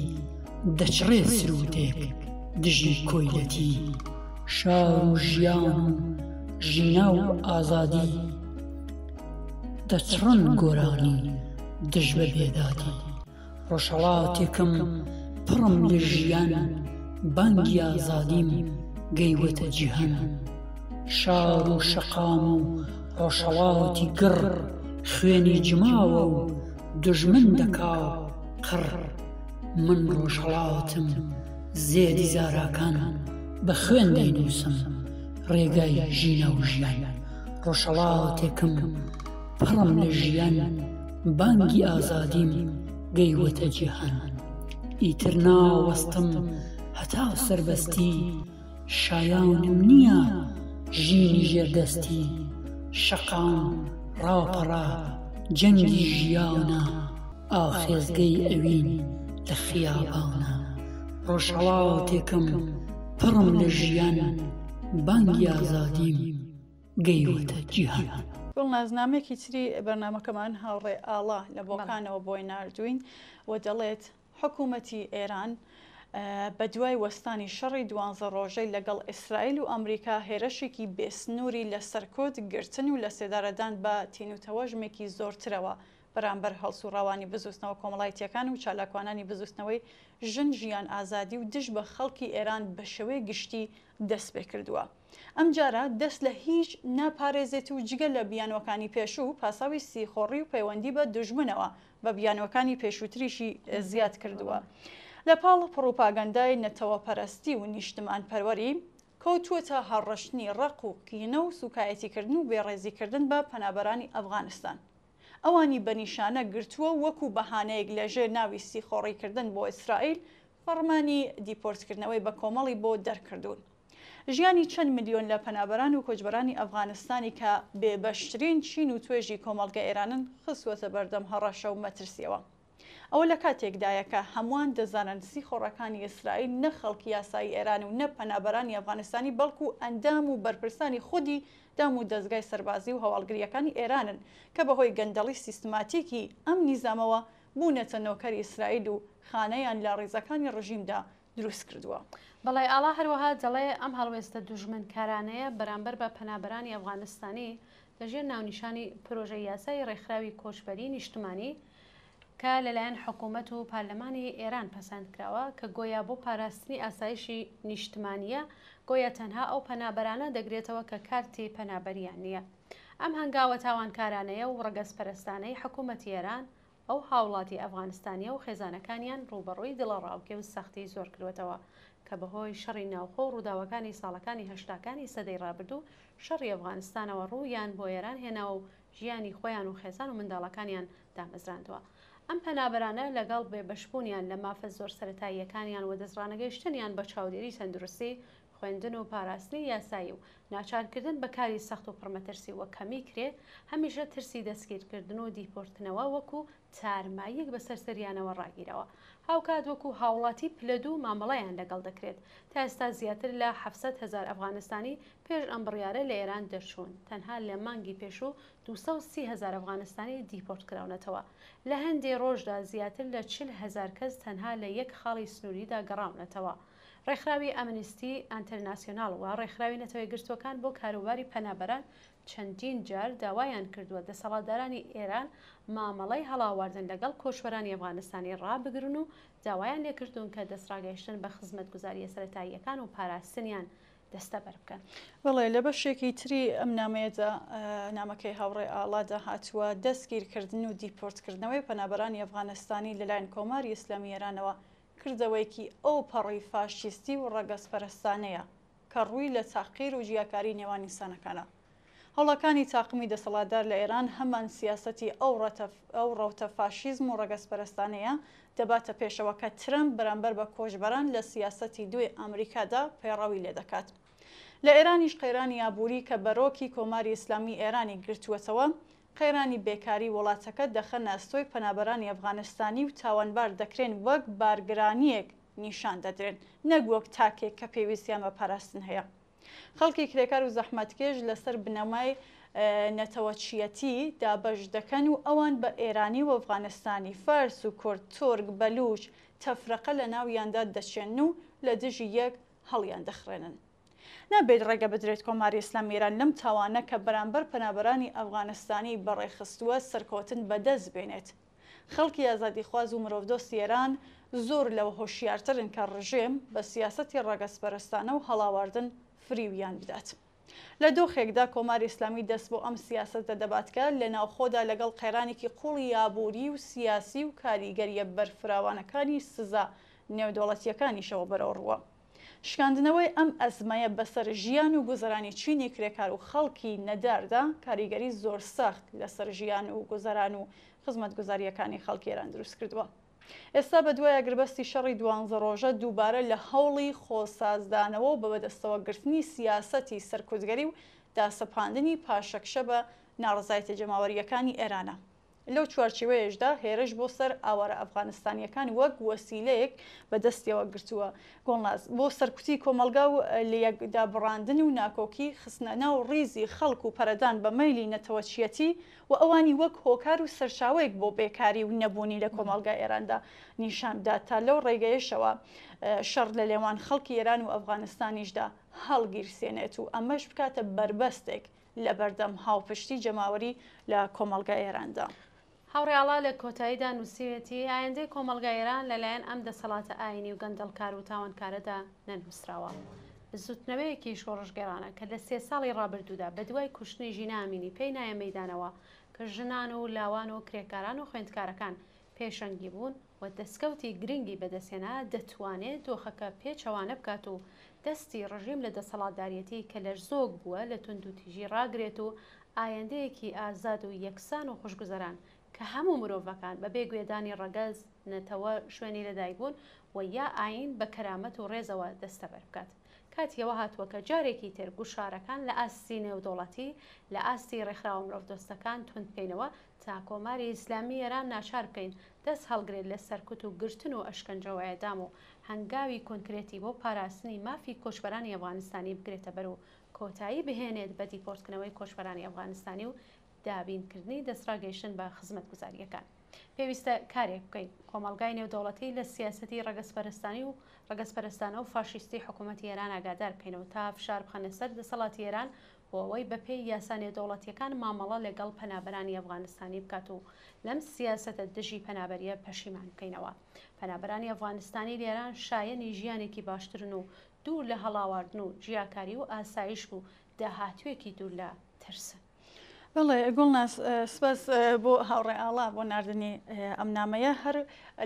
دەچڕێ سرودێک دژی کۆیلەتی. شار و ژیان و ژینا و ئازادی دەچڕن گۆرانی دژ بە بێدادی. ڕۆژهەڵاوتێکم پڕم لە ژیان بانگی ئازادیم گەیوەتە جیهان. شار و شەقام و ڕۆژهەڵاوتی گڕ خوێنی جماوە و دژمن دەکا قڕ. من ڕۆژهەڵاوتم زێدی زاراکان بە خوێن دەینووسم ڕێگای ژینە و ژیان. ڕۆژهەڵاوتێکم پڕم لە ژیان بانگی ئازادیم گەیوەتە جیهان. ئیتر ناوەستم هەتا سەربەستی شایانم نییە ژینی ژێردەستی. شەقام ڕاوپەڕە جەنگی ژیاونە ئاخێزگەی ئەوین لە خیابانە. ڕۆژهەڵاوتێکم پڕم لە ژیان بانگی ئازادیم گەیوەتە جیهان. نازنامێکی تری بەرنامەکەمان هاوڕێ ئاڵا لە بۆکانەوە بۆی ناردوین و دەڵێت حکوومەتی ئێران بە دوای وەستانی شەڕی 12 ڕۆژەی لەگەڵ ئیسرائیل و ئەمریکا هێرشێکی بێسنووری لە سەرکۆت گرتن و لە سێدارەدان بە تین و تەوەژمێکی زۆرترەوە بەرامبەر هەڵسوڕاوانی بزوستنەوە کۆمەڵایەتیەکان و چالاکوانانی بزوستنەوەی ژن ژیان ئازادی و دژ بە خەڵکی ئێران بە شێوەی گشتی دەست پێ کردووە. ئەم جارە دەست لە هیچ ناپارێزێت و جگە لە بیانوەکانی پێشوو پاساوی سیخۆڕی و پەیوەندی بە دژمنەوە بە بیانوەکانی پێشووتریشی زیاد کردووە. لە پاڵ پڕۆپاگەندای نەتەوەپەرستی و نیشتمان پەروەری کەوتووەتە هەڕەشتنی ڕق و کینە و سوکایەتیکردن و بێڕێزیکردن بە پەنابەرانی ئەفغانستان. ئەوانی بەنیشانە گرتووە وەکو بەهانەیەک لەژێر ناوی سیخۆڕیکردن بۆ ئیسرائیل فەرمانی دیپۆرتکردنەوەی بە کۆمەڵی بۆ دەرکردوون. ژیانی چەند میلیۆن لە پەنابەران و کۆچبەرانی ئەفغانستانی کە بێبەشترین چین و توێژی کۆمەڵگە ئێرانن خستووەتە بەردەم هەڕەشە و مەترسیەوە. ئەوە لە کاتێکدایە کە هەمووان دەزانن سیخۆڕەکانی ئیسرائیل نە خەڵکی یاسایی ئێران و نە پەنابەرانی ئەفغانستانی بەڵکو ئەندام و بەرپرسانی خودی دام و دەستگای سەربازی و هەواڵگریەکانی ئێرانن کە بەهۆی گەندەڵی سیستماتیکی ئەم نیزامەوە بوونەتە نۆکەری ئیسرائیل و خانەیان لە ڕێزەکانی ڕژیمدا دروست کردووە. بەڵێ ئاڵا هەروەها دەڵێ ئەم هەڵوێستە دوژمنکارانەیە بەرامبەر بە پەنابەرانی ئەفغانستانی لەژێر ناونیشانی پرۆژەی یاسای ڕێکخراوی کۆچبەری نیشتمانی کە لەلایەن حکوومەت و پارلەمانی ئێران پەسەندکراوە کە گۆیا بۆ پاراستنی ئاسایشی نیشتمانیە گۆیا تەنها ئەو پەنابەرانە دەگرێتەوە کە کارتی پەنابەریان نییە. ئەم هەنگاوە تاوانکارانەیە و ڕەگەزپەرستانەی حکوومەتی ئێران ئەو هاوڵاتی ئەفغانستانیە و خێزانەکانیان ڕوبەڕووی دڵەڕاوکێ و سەختی زۆر کردوێتەوە کە بەهۆی شەڕی ناوخۆ و ڕووداوەکانی ساڵەکانی هەشتاکانی سەدەی ڕابردوو شەڕی ئەفغانستانەوە ڕوویان بۆ ئێران هێناوە و ژیانی خۆیان و خێزان و منداڵەکانیان دامەزراندووە. ئەم پەنابەرانە لەگەڵ بێبەشبوونیان لە مافە زۆر سەرەتاییەکانیان و دەستڕانەگەیشتنیان بە چاودێری تەندروستی خوێندن و پاراستنی یاسایی و ناچارکردن بە کاری سەخت و پڕمەترسی وە کەمی کرێ هەمیشە ترسی دەستگیرکردن و دیپۆرتنەوە وەکو تارماییەک بە سەرسەریانەوە ڕاگیرەوە. هاوکات وەکو هاوڵاتی پلەدوو مامەڵەیان لەگەڵ دەکرێت تا ئێستا زیاتر لە 700,000 ئەفغانستانی پێش ئەم بڕیارە لە ئێران دەرچوون. تەنها لە مانگی پێشوو 230,000 ئەفغانستانی دیپۆرت کراونەتەوە. لە هەندێک ڕۆژدا زیاتر لە 40,000 کەس تەنها لە یەک خاڵی سنووریدا گەڕاونەتەوە. ڕێکخراوی ئەمنیستی ئەنتەرناسیۆناڵ و ڕێکخراوی نەتەوەی گرتوەکان بۆ کاروباری پەنابەران چەندین جار داوایان کردووە دەسەڵاتدارانی ئێران مامەڵەی هەڵاواردن لەگەڵ کۆچبەرانی ئەفغانستانی ڕابگرن و داوایان لێکردوون کە دەستڕاگەیشتن بە خزمەتگوزاریە سەرەتاییەکان و پاراستنیان دەستەبەر بکەن. بەڵێ لە بەشێکی تری ئەم نامەیەدا نامەکەی هاوڕێ ئاڵادا هاتووە دەستگیرکردن و دیپۆرتکردنەوەی پەنابەرانی ئەفغانستانی لەلایەن کۆماری ئیسلامی ئێرانەوە کردەوەیکی ئەو پەڕی فاشیستی و ڕەگەزپەرستانەیە کە ڕووی لە تاقیر و جیاکاری نێوان ئینسانەکانە. هەوڵەکانی تاقمی دەسەڵاتدار لە ئێران هەمان سیاسەتی ئەو ڕەوتە فاشیزم و ڕەگەزپەرستانەیە دەباتە پێشەوە کە ترەمپ بەرامبەر بە کۆچبەران لە سیاسەتی دوێ ئەمریکادا پەیڕەوی لێ دەکات. لە ئێرانیش قەیرانی ئابووری کە بەرۆکی کۆماری ئیسلامی ئێرانی گرتووەتەوە قەیرانی بێکاری وڵاتەکە دەخەن ئەستۆی پەنابەرانی ئەفغانستانی و تاوانبار دەکرێن وەک بارگرانیەک نیشان دەدرێن نەک وەک تاکێک کە پێویستیان بە پاراستن هەیە. خەڵکی کرێکار و زەحمەتکێش لەسەر بنەمای نەتەوەچیەتی دابەش دەکەن و ئەوان بە ئێرانی و ئەفغانستانی فارس و کورد تۆرگ بەلوچ تەفرەقە لە ناویاندا دەچێن و لە دژی یەک هەڵیان دەخڕێنن. نابێت ڕێگە بدرێت کۆماری ئیسلامی ئێران لەم تاوانە کە بەرامبەر پەنابەرانی ئەفغانستانی بەڕێخستووە سەرکەوتن بەدەست بێنێت. خەڵکی ئازادیخواز و مرۆڤدۆستی ئێران زۆر لەوە هۆشیارترن کە ڕژێم بە سیاسەتی ڕەگەزپەرستانە و هەڵاواردن فریویان بدات. لە دۆخێکدا کۆماری ئیسلامی دەست بۆ ئەم سیاسەتە دەباتکە لە ناوخۆدا لەگەڵ قەیرانێکی قوڵی یابووری و سیاسی و کاریگەریە بەرفراوانەکانی سزا نێودەوڵەتیەکانیشەوە بەرەوڕوە. شکاندنەوەی ئەم ئەزمایە بەسەر ژیان و گوزەرانی چینی کرێکار و خەڵکی نەداردا کاریگەری زۆر سەخت لەسەر ژیان و گوزەران و خزمەتگوزاریەکانی خەڵکی ئێران دروست کردووە. ئێستا بە دوای ئەگربەستی شەڕی 12 ڕۆژە دووبارە لە هەوڵی خۆسازدانەوە و بە بەدەستەوەگرتنی سیاسەتی سەرکوتگەری و داسەپاندنی پاشەکشە بە ناڕزایەتە جەماوەریەکانی ئێرانە. لەو چوارچێوەیەشدا هێرش بۆ سەر ئاوارە ئەفغانستانیەکان وەک وەسیلەیەک بەدەستیەوە گرتووە گۆڵناز بۆ سەرکوتی کۆمەلگا و لە یەکدابڕاندن و ناکۆکی خستنە ناو ڕیزی خەڵک و پەرەدان بە مەیلی نەتەوەچیەتی و ئەوانی وەک هۆکار و سەرچاوەیەک بۆ بێکاری و نەبوونی لە کۆمەلگا ئێراندا نیشاندا تا لەو ڕێگەیەشەوە شەڕ لە لێوان خەڵکی ئێران و ئەفغانستانیشدا هەڵگیرسێنێت و ئەمەش بکاتە بربەستێک لە بەردەم هاوپشتی جەماوەری لە کۆمەلگا ئێراندا. هاوڕێڵا لە کۆتاییدا نووسیوێتی ئایندەی کۆمەڵگای ئێران لەلایەن ئەم دەسەڵاتە ئاینی و گەندەڵکار و تاوانکارەدا نەنووسراوە. زوتنەوەیەکی شۆڕژگەڕانە کە لە 3 ساڵی ڕابردوودا بە دوای کوشتنی ژینە ئامینی پێی نایە مەیدانەوە کە ژنان و لاوان و کرێکاران و خوێندکارەکان پێشەنگی بوون و دەستکەوتی گرنگی بەدەستێنا دەتوانێت دۆخەکە پێچەوانە بکات و دەستی ڕژیم لە دەسەڵاتدارەتی کە لە زۆک بووە لە توندوتیژی ڕاگرێت و ئایندەیەکی ئازاد و یەکسان و خوشگوزەران کە هەموو مرۆڤەکان بە بێگوێدانی ڕەگەز نەتەوە شوێنی لەدایک بوون و یا ئاین بە کەرامەت و ڕێزەوە دەستەبەر بکات. کاتیەوە هاتووە کە جارێکی تر گوشارەکان لە ئاستی نێودوڵەتی لە ئاستی ڕێکخراوە مرۆڤدۆستەکان تند بکەینەوە تا کۆماری ئیسلامی ئێران ناچار بکەین دەست هەڵگرێت لە سەرکوت و گرتن و ئەشکەنجەوە ئێدام و هەنگاوی کۆنکرێتی بۆ پاراستنی مافی کۆچبەرانی ئەفغانستانی بگرێتە بەر و کۆتایی بهێنێت بە دیپۆرتکردنەوەی کۆچبەرانی ئەفغانستانی و دابینکردنی دەستڕاگەیشتن بە خزمەتگوزاریەکان. پێویستە کارێک بکەین کۆمەڵگای نێودەوڵەتی لە سیاسەتی ڕەگەزپەرستانی و ڕەگەزپەرستانە و فاشیستی حکوومەتی ئێران ئاگادار بکەینەوە تا فشار بخەنە سەر دەسەڵاتی ئێران بۆ ئەوەی بەپێی یاسا نێودەوڵەتیەکان مامەڵە لەگەڵ پەنابەرانی ئەفغانستانی بکات و لەم سیاسەتە دژی پەنابەریە پەشیمان بکەینەوە. پەنابەرانی ئەفغانستانی لێران شایەنی ژیانێکی باشترن و دوور لە هەڵاواردن و ژیاکاری و ئاسایش بوو داهاتوێکی دوور لە ترسن. بەڵێ گوڵناس سپاس بۆ هاوڕێئاڵا بۆ ناردنی ئەم نامەیە هەر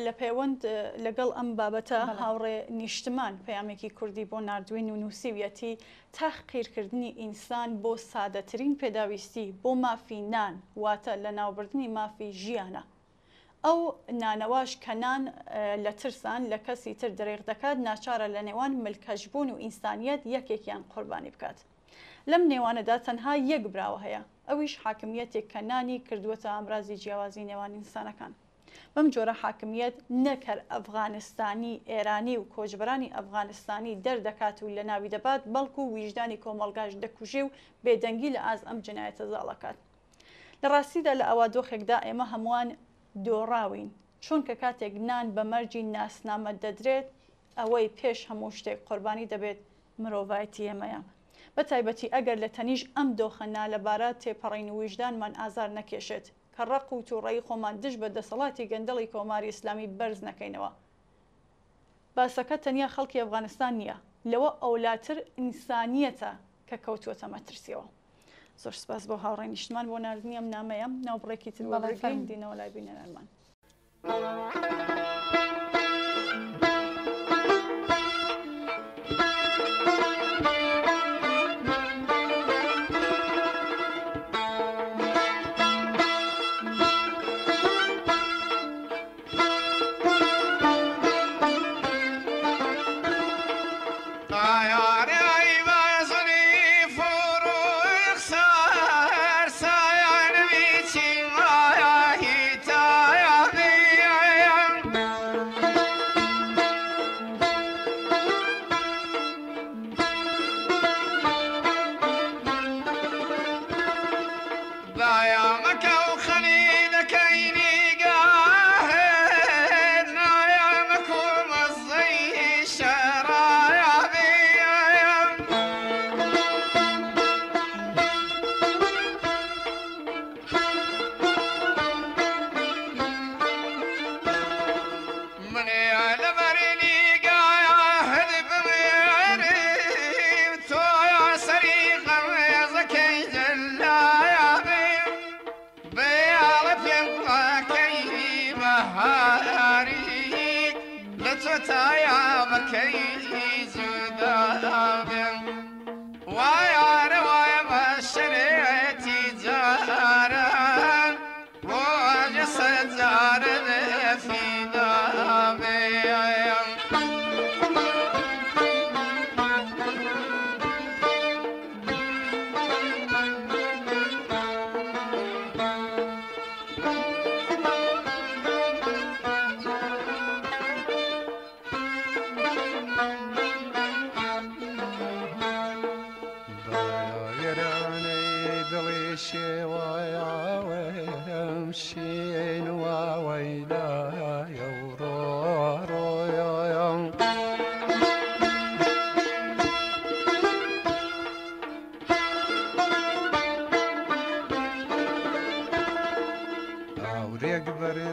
لە پەیوەند لەگەڵ ئەم بابەتە هاوڕێ نیشتمان پەیامێکی کوردی بۆ نردوین و نووسیویەتی تاقیرکردنی ئینسان بۆ سادەترین پێداویستی بۆ مافی نان واتە لە ناوبردنی مافی ژیانە. ئەو نانەواش کەنان لە ترسان لە کەسی تر دەرێغ دەکات ناچارە لە نێوان ملکەشبوون و ئینسانیەت یەکێکیان قوربانی بکات. لەم نێوانەدا تەنها یەک براوە هەیە ئەویش حاکمیەتێک کە نانی کردووەتە ئامرازی جیاوازی نێوان ئینسانەکان. بەم جۆرە حاکمیەت نەکەر ئەفغانستانی ئێرانی و کۆچبەرانی ئەفغانستانی دەردەکات و لە ناوی دەبات بەڵکو و ویژدانی کۆمەڵگاش دەکوژێ و بێدەنگی لە ئاز ئەم جنایەتە زاڵەکات. لە ڕاستیدا لە ئەوە دۆخێکدا ئێمە هەمووان دۆڕاوین چونکە کاتێک نان بە مەرجی ناسنامە دەدرێت ئەوەی پێش هەموو شتێک قوربانی دەبێت مرۆڤایەتی ئێمەیە. بە تایبەتی ئەگەر لە تەنیش ئەم دۆخەنا لەبارەت تێپەڕین و ویژدانمان ئازار نەکێشێت کە ڕق و تووڕێی خۆمان دژ بە دەسەڵاتی گەندەڵی کۆماری ئیسلامی بەرز نەکەینەوە. باسەکە تەنیا خەڵکی ئەفغانستان نییە لەوە ئەولاتر ئینسانیەتە کە کەوتووەتە مەترسیەوە. زۆر سپاس بۆ هاوڕێی نیشتمان بۆ نردنی ئەم نامەیە ناوبڕێکی تر بەڵێ دینەوە لای بینەرانمان.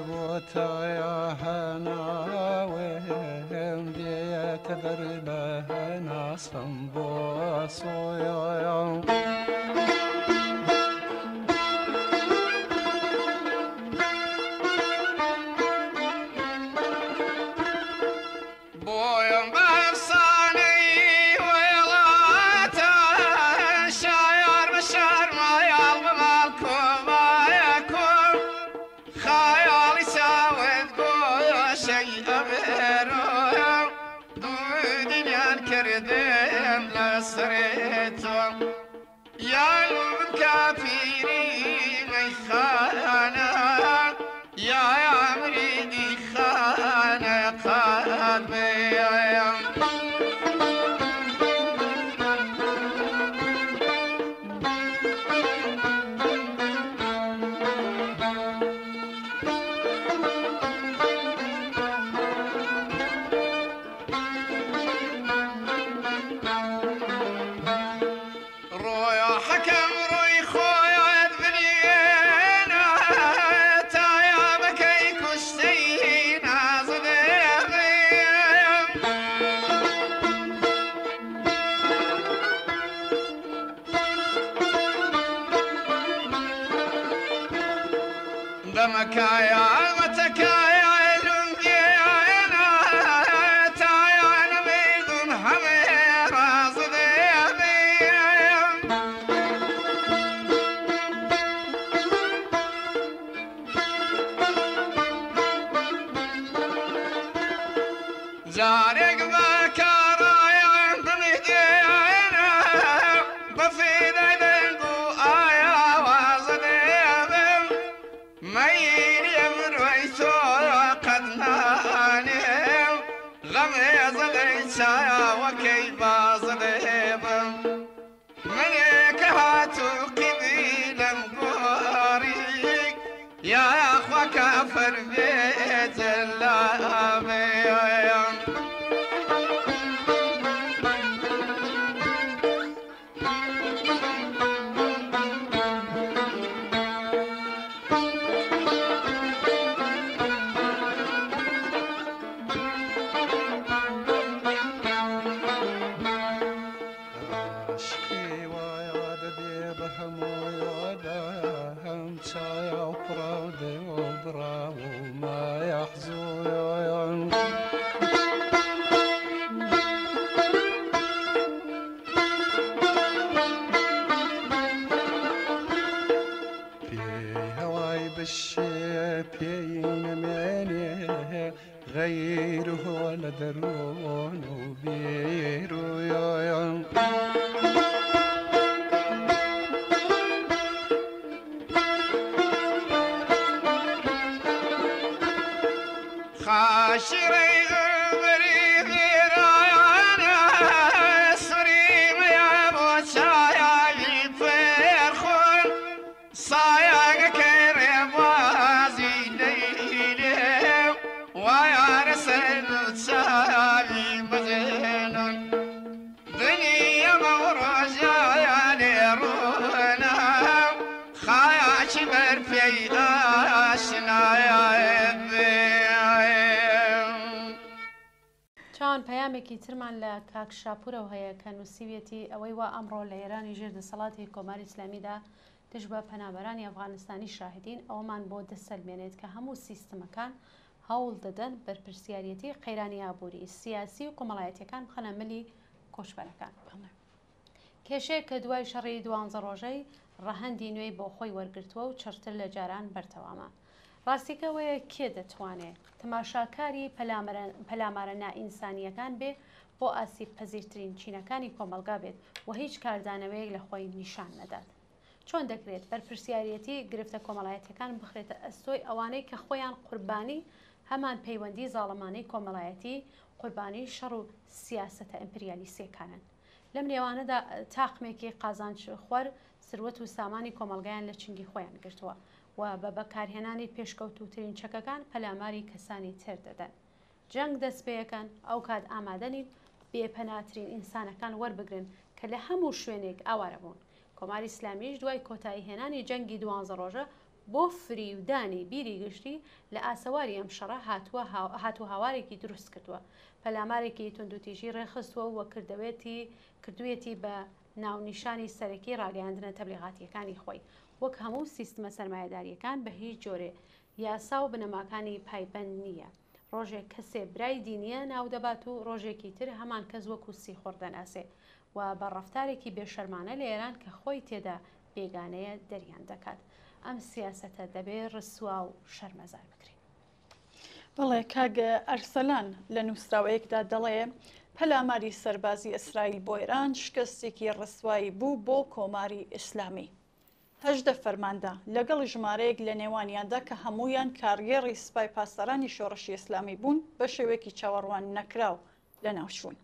بوتا يا هنا وهم ديت دربهنا صنبوس ويا چاوان پەیامێکی ترمان لە کاک شاپورەوە هەیە کە نووسیوێتی ئەوەی وا ئەمڕۆ لە ئێرانی ژێردەسەڵاتی کۆماری ئیسلامیدا دژ بە پەنابەرانی ئەفغانستانی شاهدین ئەوەمان بۆ دەسەلمێنێت کە هەموو سیستەمەکان هەوڵ دەدەن بەرپرسیارەتی قەیرانی ئابووری سیاسی و کۆمەڵایەتیەکان بخەنە ملی کۆچبەرەکان. کێشەیە کە دوای شەڕی 12 ڕۆژەی ڕەهەندی نوێی بۆ خۆی وەرگرتووە و چەرتر لە جاران بەرتەوامە. ڕاستیکەوەیە کێ دەتوانێت تەماشاکاری پەلامارە نائینسانیەکان بێ بۆ ئاسیب پەزیرترین چینەکانی کۆمەلگا بێت و هیچ کاردانەوەیەک لە خۆی نیشان نەدات. چۆن دەکرێت بەرپرسیارەتی گرفتە کۆمەڵایەتەکان بخرێتە ئەستۆی ئەوانەی کە خۆیان قوربانی هەمان پەیوەندی زاڵەمانەی کۆمەڵایەتی قوربانی شەڕ و سیاسەتە ئیمپریالیستیەکانن. لەم نێوانەدا تاقمێکی قازانچ خوەر سروەت و سامانی کۆمەلگایان لە چنگی خۆیان گرتووە و بە بەکارهێنانی پێشکەوتوترین چەکەکان پەلاماری کەسانی تر دەدەن. جەنگ دەستپێیەکەن ئەو کات ئامادەنین بێپەناترین ئینسانەکان وەربگرن کە لە هەموو شوێنێک ئاوارە بوون. کۆماری ئیسلامیش دوای کۆتایی هێنانی جەنگی 12 ڕۆژە بۆ فریودانی بیری گشتی لە ئاسەواری ئەم شەڕە هاتوو هاوارێکی دروست کردووە. پەلامارێکی توندوتیژی ڕێخستووە و کردوێتی بە ناونیشانی سەرەکی ڕاگەیاندنە تەبلیغاتیەکانی خۆی وەک هەموو سیستمە سەرمایەداریەکان بە هیچ جۆرێ یاسا و بنەماکانی پایبەند نییە. ڕۆژێک کەسێ برای دینیە ناو دەبات و ڕۆژێکی تر هەمان کەس وەکو سیخۆر دەناسێ و بە ڕەفتارێکی بێشەرمانە لە ئێران کە خۆی تێدا بێگانەیە دەریان دەکات. ئەم سیاسەتە دەبێت ڕسوا و شەرمەزار بکرێت. بەڵێ کاگە ئەرسەلان لە نووسراوەیەکدا دەڵێ پەلاماری سەربازی ئیسرائیل بۆ ئێران شکستێکی ڕسوایی بوو بۆ کۆماری ئیسلامی. 18 فەرماندا لەگەڵ ژمارەیەک لە نێوانیاندا کە هەمویان کارگێڕی سوپای پاسەرانی شۆڕشی ئیسلامی بوون بە شێوەیەکی چاوەڕوان نەکراو لە ناوچوون.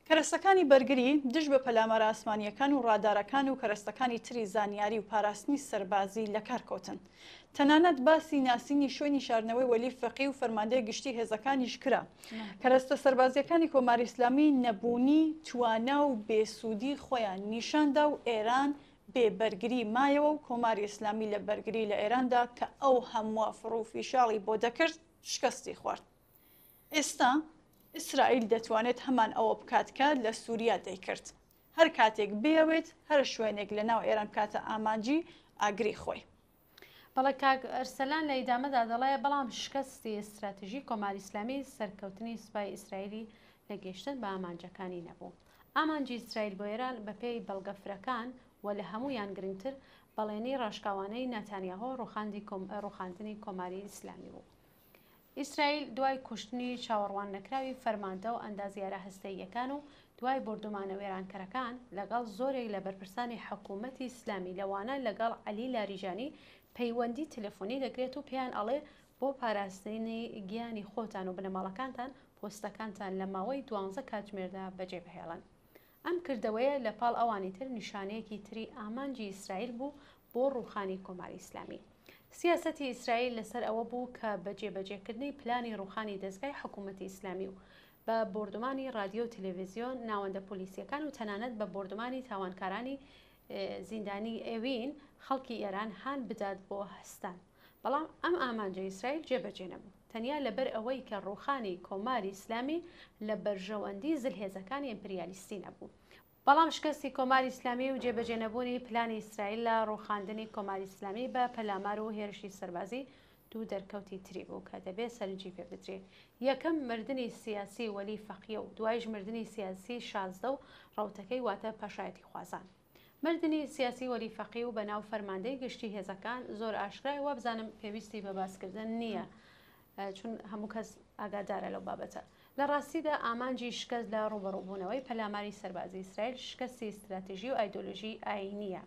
کەرەستەکانی بەرگری دژ بە پەلامارە ئاسمانیەکان و ڕادارەکان و کەرەستەکانی تری زانیاری و پاراستنی سەربازی لە کارکەوتن. تەنانەت باسی ناسینی شوێنی شاردنەوەی وەلی فەقی و فەرماندەی گشتی هێزەکانیش کرا. کەرەستە سەربازیەکانی کۆماری ئیسلامی نەبوونی توانە و بێسوودی خۆیان نیشاندا و ئێران بێبەرگری مایەوە و کۆماری ئیسلامی لە بەرگری لە ئێراندا کە ئەو هەموو فڕوفیشاڵی بۆ دەکرد شکستی خوارد. ئێستا ئیسرائیل دەتوانێت هەمان ئەوە بکاتکە لە سووریا دەیکرد. هەر کاتێک بێوێت هەر شوێنێک لە ناو ئێران کاتە ئامانجی ئاگری خۆی. بەڵێ کاک ئەرسەلان لە ئیدامەدا دەڵێ بەڵام شکستی استراتیژی کۆماری ئیسلامی سەرکەوتنی سوپای ئیسرائیلی لە گەیشتن بە ئامانجەکانی نەبوو. ئامانجی ئیسرائیل بۆ ئێران بە پێی بەڵگەفرەکان و لە هەمویان گرنگتر بەڵێنی ڕاشکاوانەی نەتانیاهۆ ڕوخاندنی کۆماری ئیسلامی بوو. ئیسرائیل دوای کوشتنی چاوەڕوان نەکراوی فەرماندە و ئەندازیارە هەستەییەکان و دوای بردومانە وێرانکەرەکان لەگەڵ زۆرێک لە بەرپرسانی حکوومەتی ئیسلامی لەوانە لەگەڵ عەلی لاریجانی پەیوەندی تەلەفۆنی دەکرێت و پێیان ئەڵێ بۆ پاراستنی گیانی خۆتان و بنەماڵەکانتان پۆستەکانتان لە ماوەی 12 کاتژمێردا بەجێبهێڵن. ئەم کردەوەیە لە پاڵ ئەوانی تر نیشانەیەکی تری ئامانجی ئیسرائیل بوو بۆ ڕوخانی کۆماری ئیسلامی. سیاسەتی ئیسرائیل لەسەر ئەوە بوو کە بەجێبەجێکردنی پلانی ڕوخانی دەستگای حکوومەتی ئیسلامی و بە بردومانی رادیۆ و تەلەڤیزیۆن ناوەندە پۆلیسیەکان و تەنانەت بە بردومانی تاوانکارانی زیندانی ئێوین خەڵکی ئێران هان بدات بۆ هەستان. بەڵام ئەم ئامانجە ئیسرائیل جێبەجێ نەبوو تەنیا لەبەر ئەوەی کە ڕوخانی کۆماری ئیسلامی لە بەرژەوەندی زلهێزەکانی ئیمپریالیستی نەبوو. بەڵام شکستی کۆماری ئیسلامی و جێبەجێنەبوونی پلانی ئیسرائیل لە ڕوخاندنی کۆماری ئیسلامی بە پەلامار و هێرشی سەربازی دوو دەرکەوتی تری بوو کە دەبێت سەرنجی پێ بدرێت. یەکەم مردنی سیاسی وەلی فەقیە و دوایش مردنی سیاسی شازدە و ڕەوتەکەی واتە پاشایەتی خوازان. مردنی سیاسی وەلی فەقی و بەناو فەرماندەی گشتی هێزەکان زۆر ئاشکرای وە بزانم پێویستی بە باسکردن نییە چون هەموو کەس ئاگادارە لەو بابەتە. لە ڕاستیدا ئامانجی شکست لە ڕوبەڕووبوونەوەی پەلاماری سەربازی ئیسرائیل شکستی استراتیژی و ئایدۆلۆژی ئاینیە.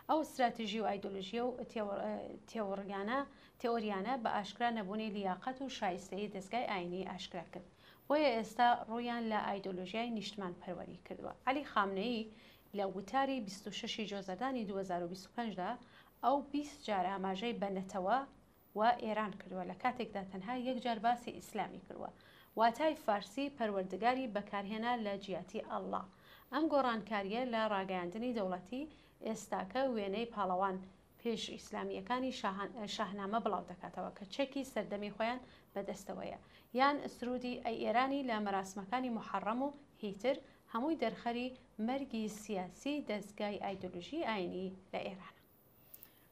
ئەو استراتیژی و ئایدۆلۆژیە و تێۆریانە بە ئاشکرا نەبوونی لیاقەت و شایستەی دەستگای ئاینی ئاشکرا کرد. بۆیە ئێستا ڕوویان لە ئایدۆلۆژیای نیشتمان پەروەری کردووە. عەلی خامنەیی لە وتاری 26 جۆزەدانی 2025دا ئەو 20 جار ئاماژەی بەنەتەوە و ئێران کردووە لە کاتێکدا تەنها یەک جار باسی ئیسلامی کردووە. واتای فارسی پەروەردگاری بەکارهێنا لە جیاتی ئەڵڵا. ئەم گۆڕانکاریە لە ڕاگەیاندنی دەوڵەتی ئێستاکە وێنەی پاڵەوان پێش ئیسلامیەکانی شاهنامە بڵاو دەکاتەوە کە چەکی سەردەمی خۆیان بەدەستەوەیە یان سرودی ئەی ئێرانی لە مەراسمەکانی محەڕەم و هیتر هەمووی دەرخەری مەرگی سیاسی دەستگای ئایدۆلۆژی ئاینی لە ئێران.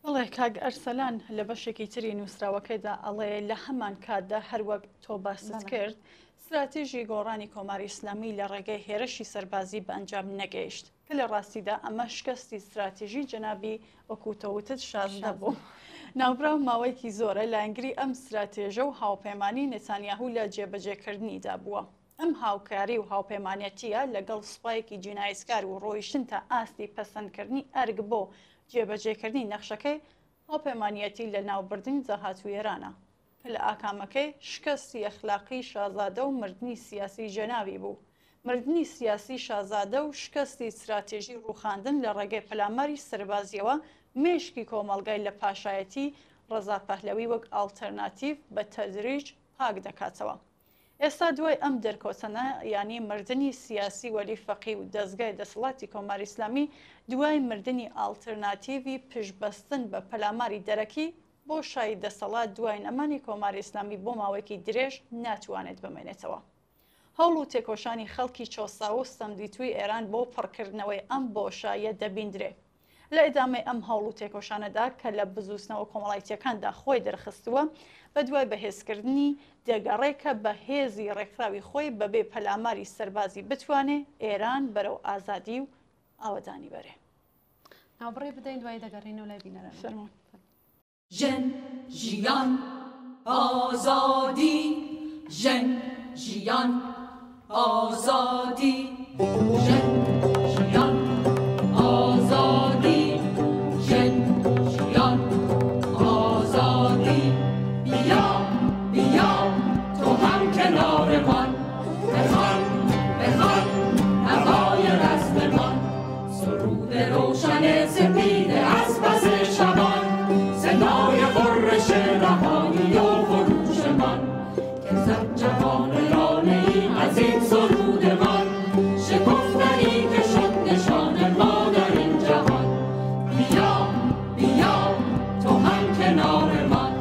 بەڵێ کاگ ئەرسەلان لە بەشێکی تری نووسراوەکەیدا ئەڵێ لە هەمان کاتدا هەروەک تۆ باست کرد استراتیژی گۆڕانی کۆماری ئیسلامی لە ڕێگەی هێرشی سەربازی بە ئەنجام نەگەیشت کە لە ڕاستیدا ئەمە شکستی استراتیژی جەنابی وەکوتەوتت شازدە بوو. ناوبراو ماوەیەکی زۆرە لایەنگری ئەم استراتێژە و هاوپەیمانی نێتانیاهو لە جێبەجێکردنیدا بووە. ئەم هاوکاری و هاوپەیمانەتیە لەگەڵ سوپایەکی جینایسکار و ڕۆیشتن تا ئاستی پەسەندکردنی ئەرگ بۆ جێبەجێکردنی نەخشەکەی هاوپەیمانەتی لە ناوبردنی جەهاتوویێرانە کە لە ئاکامەکەی شکستی ئەخلاقی شازادە و مردنی سیاسی جەناوی بوو. مردنی سیاسی شازادە و شکستی استراتێژی ڕوخاندن لە ڕێگەی پەلاماری سەربازیەوە مێشکی کۆمەڵگای لە پاشایەتی ڕەزا پەهلەوی وەک ئاڵتەرناتیڤ بە تەدریج پاک دەکاتەوە. ئێستا دوای ئەم دەرکۆچەنە ینی مردنی سیاسی وەلی فەقی و دەستگای دەسەڵاتی کۆماری ئیسلامی دوای مردنی ئالتەرناتیڤی پشتبەستن بە پەلاماری دەرەکی بۆ شای دەسەڵات دوای نەمانی کۆماری ئیسلامی بۆ ماوەیەکی درێژ ناتوانێت بمێنێتەوە. هەوڵ و تێکۆشانی خەڵکی چۆسا و سەمدیتووی ئێران بۆ پڕکردنەوەی ئەم بۆشایە دەبیندرێ. لە ئێدامەی ئەم هەوڵ و تێکۆشانەدا کە لە بزوستنەوە کۆمەڵایەتیەکاندا خۆی دەرخستووە بە دوای بەهێزکردنی دەگەڕێکە بە هێزی ڕێکخراوی خۆی بەبێ پەلاماری سەربازی بتوانێ ئێران بەرەو ئازادی و ئاوەدانی بەرێ. ناوبڕێ بدەین دوای دەگەڕین و لای بینەران. فەرموون. ژن ژیان ئازادی ژن ژیان ئازادی ژن ژیان ئازادی ژن ژیان آزادی بیا بیا تو هم کنار من بخوان بخوان هوای رزممان سرود روشن سپید از پس شبان صدای غرش رهایی و خروش من که زد جوان لاله‌ای از این سرود من شکفتنی که شد نشان ما در این جهان بیا بیا تو هم کنار من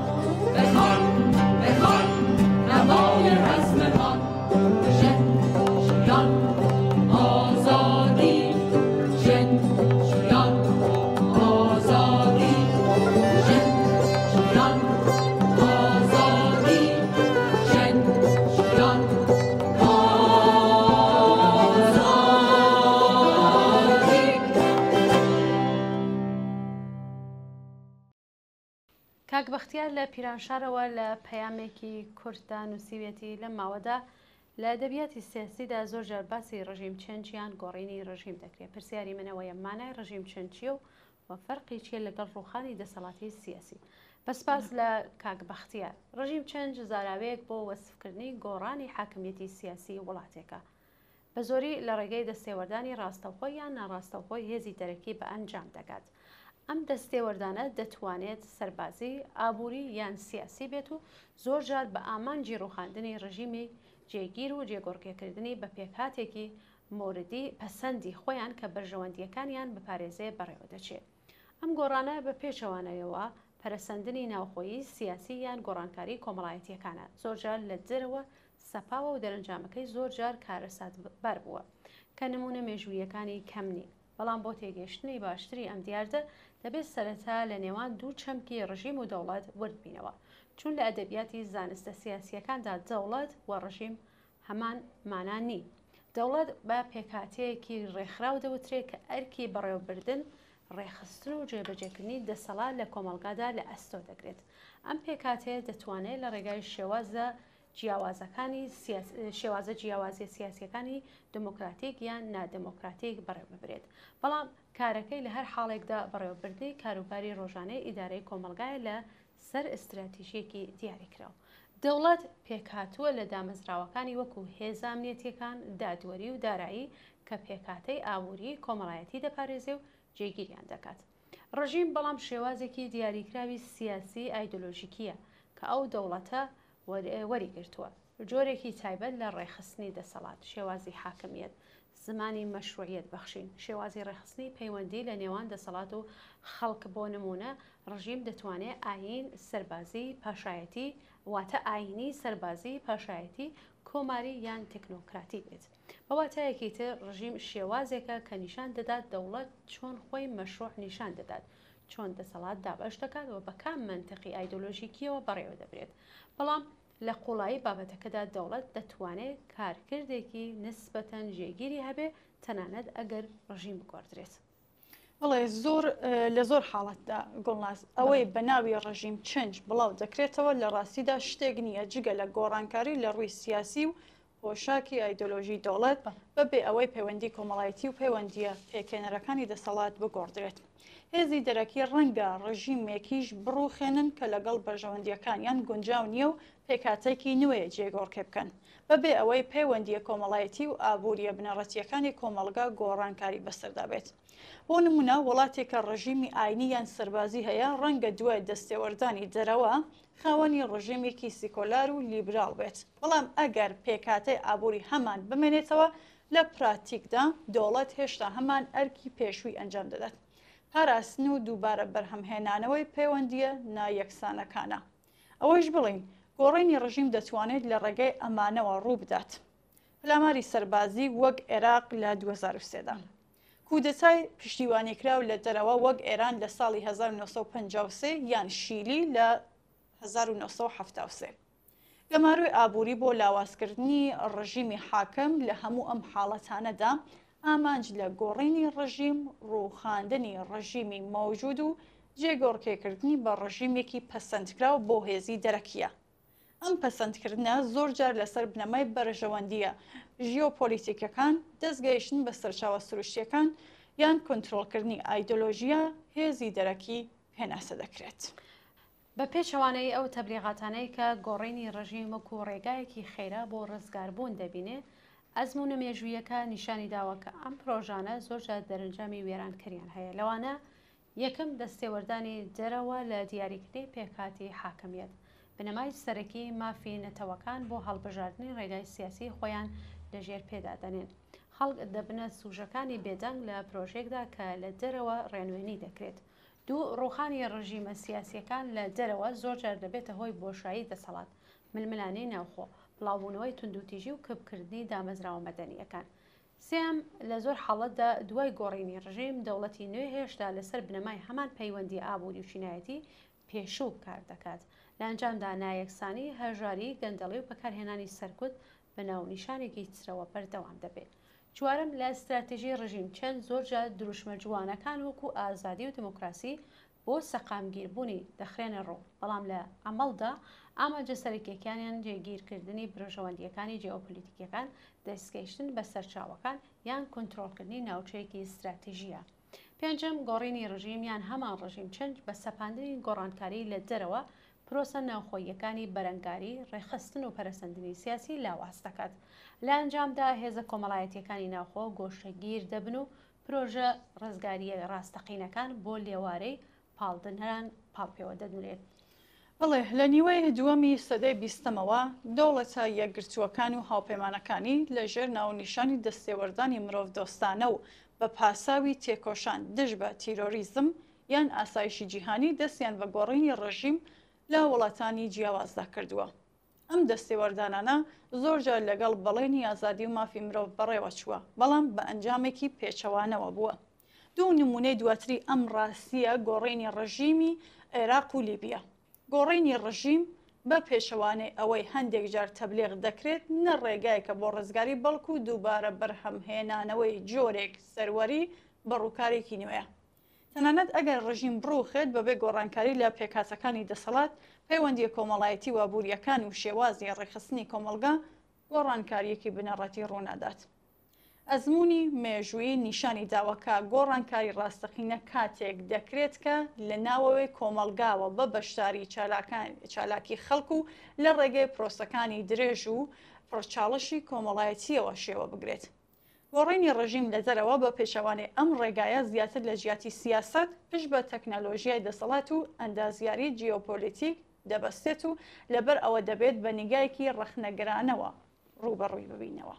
بخوان بخوان هوای رزم من ژن ژیان آزادی ژن ژیان آزادی ژن ژیان آزادی ژن ژیان آزادی. کاک بەختیار لە پیرانشارەوە لە پەیامێکی کورتدا نووسیوێتی لەم ماوەدا لە ئەدەبیاتی سیاسیدا زۆر جار باسی ڕژیم چەنجیان گۆڕینی ڕژیم دەکرێت. پرسیاری منەوەیە مانای ڕژیم چەند چییە و فەرقی چیە لەگەڵ ڕووخانی دەسەڵاتی سیاسی. بەسپاس لە کاک بەختیار. ڕژیم چەنج زاراوەیەک بۆ وەسفکردنی گۆڕانی حاکمیەتی سیاسی وڵاتێکە بە زۆری لە ڕێگەی دەستێوەردانی ڕاستەوخۆی یان ناڕاستەوخۆی هێزی دەرەکی بە ئەنجام دەگات. ئەم دەستێوەردانە دەتوانێت سەربازی ئابووری یان سیاسی بێت و زۆر جار بە ئامانجی ڕووخاندنی ڕژیمی جێگیر و جێگۆڕکێکردنی بە پێکهاتێکی موردی پەسەندی خۆیان کە بەرژەوەندیەکانیان بپارێزێ بەڕێوە دەچێت. ئەم گۆڕانە بە پێچەوانەوە پەرەسەندنی ناوخۆیی سیاسی یان گۆڕانکاری کۆمەڵایەتیەکانە زۆر جار لە جەرەوە سەپاوە و دەرەنجامەکەی زۆر جار کارەساتبەر بووە کە نمونە مێژوویەکانی کەم نین. بەڵام بۆ تێگەشتنی باشتری ئەم دیاردە دەبێت سەرەتا لە نێوان دوو چەمکی ڕژیم و دەوڵەت وردبینەوە، چون لە ئەدەبیاتی زانستە سیاسیەکاندا دەوڵەت و ڕژیم هەمان مانان نین. دەوڵەت بە پێکهاتەیەکی ڕێکخراو دەوترێت کە ئەرکی بەڕێوەبردن ڕێخستن و جێبەجێکردنی دەسەڵات لە کۆمەلگادا لە ئەستۆ دەگرێت. ئەم پێکهاتەیە دەتوانێت لە ڕێگای شێوازە جیاوازی سیاسیەکانی دموکراتیک یان نادموکراتیک بەڕێوە ببرێت. بەڵام کارەکەی لە هەر حاڵێکدا بەڕێوەبردنی کاروباری ڕۆژانەی ئیدارەی کۆمەلگایە لە سەر ئستراتیژیەکی دیاریکراوە. دەوڵەت پێکهاتووە لە دامەزراوەکانی وەکو هێزە ئەمنیەتیەکان، دادوەری و دارایی کە پێکهاتەی ئابووری کۆمەڵایەتی دەپارێزێ و جێگیریان دەکات. ڕژیم بەڵام شێوازێکی دیاریکراوی سیاسی ئایدۆلۆژیکیە کە ئەو دەوڵەتە وەریگرتووە، جۆرێکی تایبەت لە ڕێخستنی دەسەڵات، شێوازی حاکمیت، زمانی مەشروعیت بەخشین، شێوازی ڕێخستنی پەیوەندی لە نێوان دەسەڵات و خەڵک. بۆ نمونە ڕژیم دەتوانێت ئاین سەربازی پاشایەتی واتە ئاینی سەربازی پاشایەتی کۆماری یان تەکنۆکراتی بێت. بەواتایەکی تر ڕژیم شێوازێکە کە نیشان دەدات دەوڵەت چۆن خۆی مەشروع نیشان دەدات، چۆن دەسەڵات دابەش دەکات و بە کام منتەقی ئایدۆلۆژیکیەوە بەڕێوە دەبرێت. بەڵام لە قوڵایی بابەتەکەدا دەوڵەت دەتوانێت کارکردێکی نسبەتەن جێگیری هەبێ تەنانەت ئەگەر ڕژیم بگۆڕدرێت. بڵێ لە زۆر حاڵەتدا گوڵناز ئەوەی بە ناوی ڕژیم چەنج بڵاو دەکرێتەوە لە ڕاستیدا شتێک نییە جگە لە گۆڕانکاری لە ڕووی سیاسی و پۆشاکی ئایدۆلۆژی دەوڵەت بەبێ ئەوەی پەیوەندی کۆمەڵایەتی و پەیوەندیە پێکێنەرەکانی دەسەڵات بگۆڕدرێت. هێزی دەرەکی ڕەنگە ڕژیمێکیش بڕوخێنن کە لەگەڵ بەرژەوەندیەکانیان گونجاو نییە و پێکاتێکی نوێیە جێگۆڕکێ بکەن بەبێ ئەوەی پەیوەندیە کۆمەڵایەتی و ئابووریە بنەڕەتیەکانی کۆمەلگا گۆڕانکاری بەسەردا بێت. بۆ نمونە وڵاتێکە ڕژیمی ئاینی یان سەربازی هەیە ڕەنگە دوای دەستێوەردانی دەرەوە خاوەنی ڕژێمێکی سیکۆلار و لیبرال بێت. بەڵام ئەگەر پێکاتەی ئابووری هەمان بمێنێتەوە لە پراتیکدا دەوڵەت هێشتا هەمان ئەرکی پێشووی ئەنجام دەدات. پاراستن و دووبارە بەرهەمهێنانەوەی پەیوەندیە نایەکسانەکانە. ئەوەش بڵین گۆڕینی ڕژیم دەتوانێت لە ڕێگەی ئەمانەوە ڕوو بدات. پلاماری سەربازی وەک عێراق لە 2023دا. کودەتای پشتیوانیکراو لە دەرەوە وەک ئێران لە ساڵی 1953 یان شیلی لە 1973. گەماروی ئابووری بۆ لاوازکردنی ڕژیمی حاکم لە هەموو ئەم حاڵەتانەدا ئامانج لە گۆڕینی ڕژیم، ڕووخاندنی ڕژیمی مەوجود و جێگۆڕکێکردنی بە ڕژیمێکی پەسەندکراو بۆ هێزی دەرەکیە. ئەم پەسەندکردنە زۆر جار لەسەر بنەمای بەرژەوەندیە ژیۆپۆلیتیکەکان، دەستگەیشتن بە سەرچاوە سروشتیەکان یان کۆنتڕۆڵکردنی ئایدۆلۆژیە هێزی دەرەکی پێناسە دەکرێت. بە پێچەوانەی ئەو تەبلیغاتانەی کە گۆڕینی ڕژیم وەکو ڕێگایەکی خێرا بۆ ڕزگاربوون دەبینێ، ئەزمونە مێژوویەکە نیشانی داوەکە ئەم پرۆژانە زۆرجار دەرەنجامی وێرانکەریان هەیە. لەوانە یەکەم دەستێوەردانی دەرەوە لە دیاریکردنی پێکاتی حاکمیەت، بنەمای سەرەکی مافی نەتەوەکان بۆ هەڵبژاردننی ڕێگای سیاسی خۆیان لەژێر پێدادەنێن. خەڵک دەبنە سوژەکانی بێدەنگ لە پرۆژێکدا کە لە دەرەوە ڕێنوێنی دەکرێت. دوو ڕوخانی ڕژیمە سیاسیەکان لە دەرەوە زۆرجار دەبێتە هۆی بۆشایی دەسەڵات، ململانەی ناوخۆ، بڵاوبوونەوەی توندوتیژی و کەبکردنی دامەزراوە مەدەنیەکان. سێم لە زۆر حاڵەتدا دوای گۆڕینی ڕژیم دەوڵەتی نوێ هێشتا لەسەر بنەمای هەمان پەیوەندی ئابووری و چینایەتی پێشوو کار دەکات. لە ئەنجامدا نایەکسانی، هەژاری، گەندەڵی و بەکارهێنانی سەرکوت بە ناونیشانێکی ترەوە بەردەوام دەبێت. چوارم لە استراتیژی ڕژیم چەند زۆرجار دروشمە جوانەکان وەکو ئازادی و دموکراسی بۆ سەقامگیربوونی دەخرێنە ڕوو، بەڵام لە ئەمەڵدا ئاماجە سەرەکیەکانیان جێگیرکردنی برژەوەندیەکانی جیۆپۆلیتیکەکان، دەستگەیشتن بە سەرچاوەکان یان کۆنتڕۆڵکردنی ناوچەیەکی استراتیژیە. پێنجم گۆڕینی ڕژیم یان هەمان ڕژیم چەند بە سەپاندنی گۆڕانکاری لە دەرەوە پرۆسە ناوخۆیەکانی بەرەنگاری، ڕێخستن و پەرەسەندنی سیاسی لاواز دەکات. لە ئەنجامدا هێزە کۆمەڵایەتیەکانی ناوخۆ گۆشەگیر دەبن و پرۆژە ڕزگاریە ڕاستەقینەکان بۆ لێوارەی پاڵدنەران پاڵپێوە دەدونێت. بڵێ لە نیوەی دووەمی سەدەی بیستەمەوە دەوڵەتە یەکگرتووەکان و هاوپەیمانەکانی لەژێر ناونیشانی دەستێوەردانی مرۆڤ دۆستانە و بە پاساوی تێکۆشان دژ بە تیرۆریزم یان ئاسایشی جیهانی دەستیان بە گۆڕینی ڕژیم لە وڵاتانی جیاوازدا کردووە. ئەم دەستێوەردانانە زۆرجار لەگەڵ بەڵێنی ئازادی و مافی مرۆڤ بەڕێوە چووە، بەڵام بە ئەنجامێکی پێچەوانەوە بووە. دوو نمونەی دواتری ئەم ڕاستیە گۆڕینی ڕژیمی عێراق و لیبیا. گۆڕینی ڕژیم بە پێشەوانەی ئەوەی هەندێک جار تەبلیغ دەکرێت نە ڕێگایەکە بۆ ڕزگاری بەڵکو و دووبارە بەرهەمهێنانەوەی جۆرێک سەروەری بە ڕووکارێکی نوێیە. تەنانەت ئەگەر ڕژیم بڕوخێت بەبێ گۆڕانکاری لە پێکاتەکانی دەسەڵات، پەیوەندی کۆمەڵایەتی و ئابووریەکان و شێوازی ڕێخستنی کۆمەلگا گۆڕانکاریەکی بنەڕەتی ڕوونادات. ئەزمموی مێژووی نیشانی داوەکە گۆڕانکاری ڕاستەقینە کاتێک دەکرێت کە لە ناوەوەی کۆمەلگاوە بە بەشداری چالاکی خەڵک و لە ڕێگەی پرۆسەکانی درێژ و پڕچاڵشی کۆمەڵایەتیەوە شێوە بگرێت. گۆڕینی ڕژیم لە دەرەوە بە پێشەوانەی ئەم ڕێگایە زیاتر لە ژیاتی سیاست پشت بە تەکنەلۆژیای دەسەڵات و ئەندازیاری جیۆپۆلیتیک دەبەستێت و لەبەر ئەوە دەبێت بە نیگایەکی ڕەخنەگرانەوە ڕوبەڕووی ببینەوە.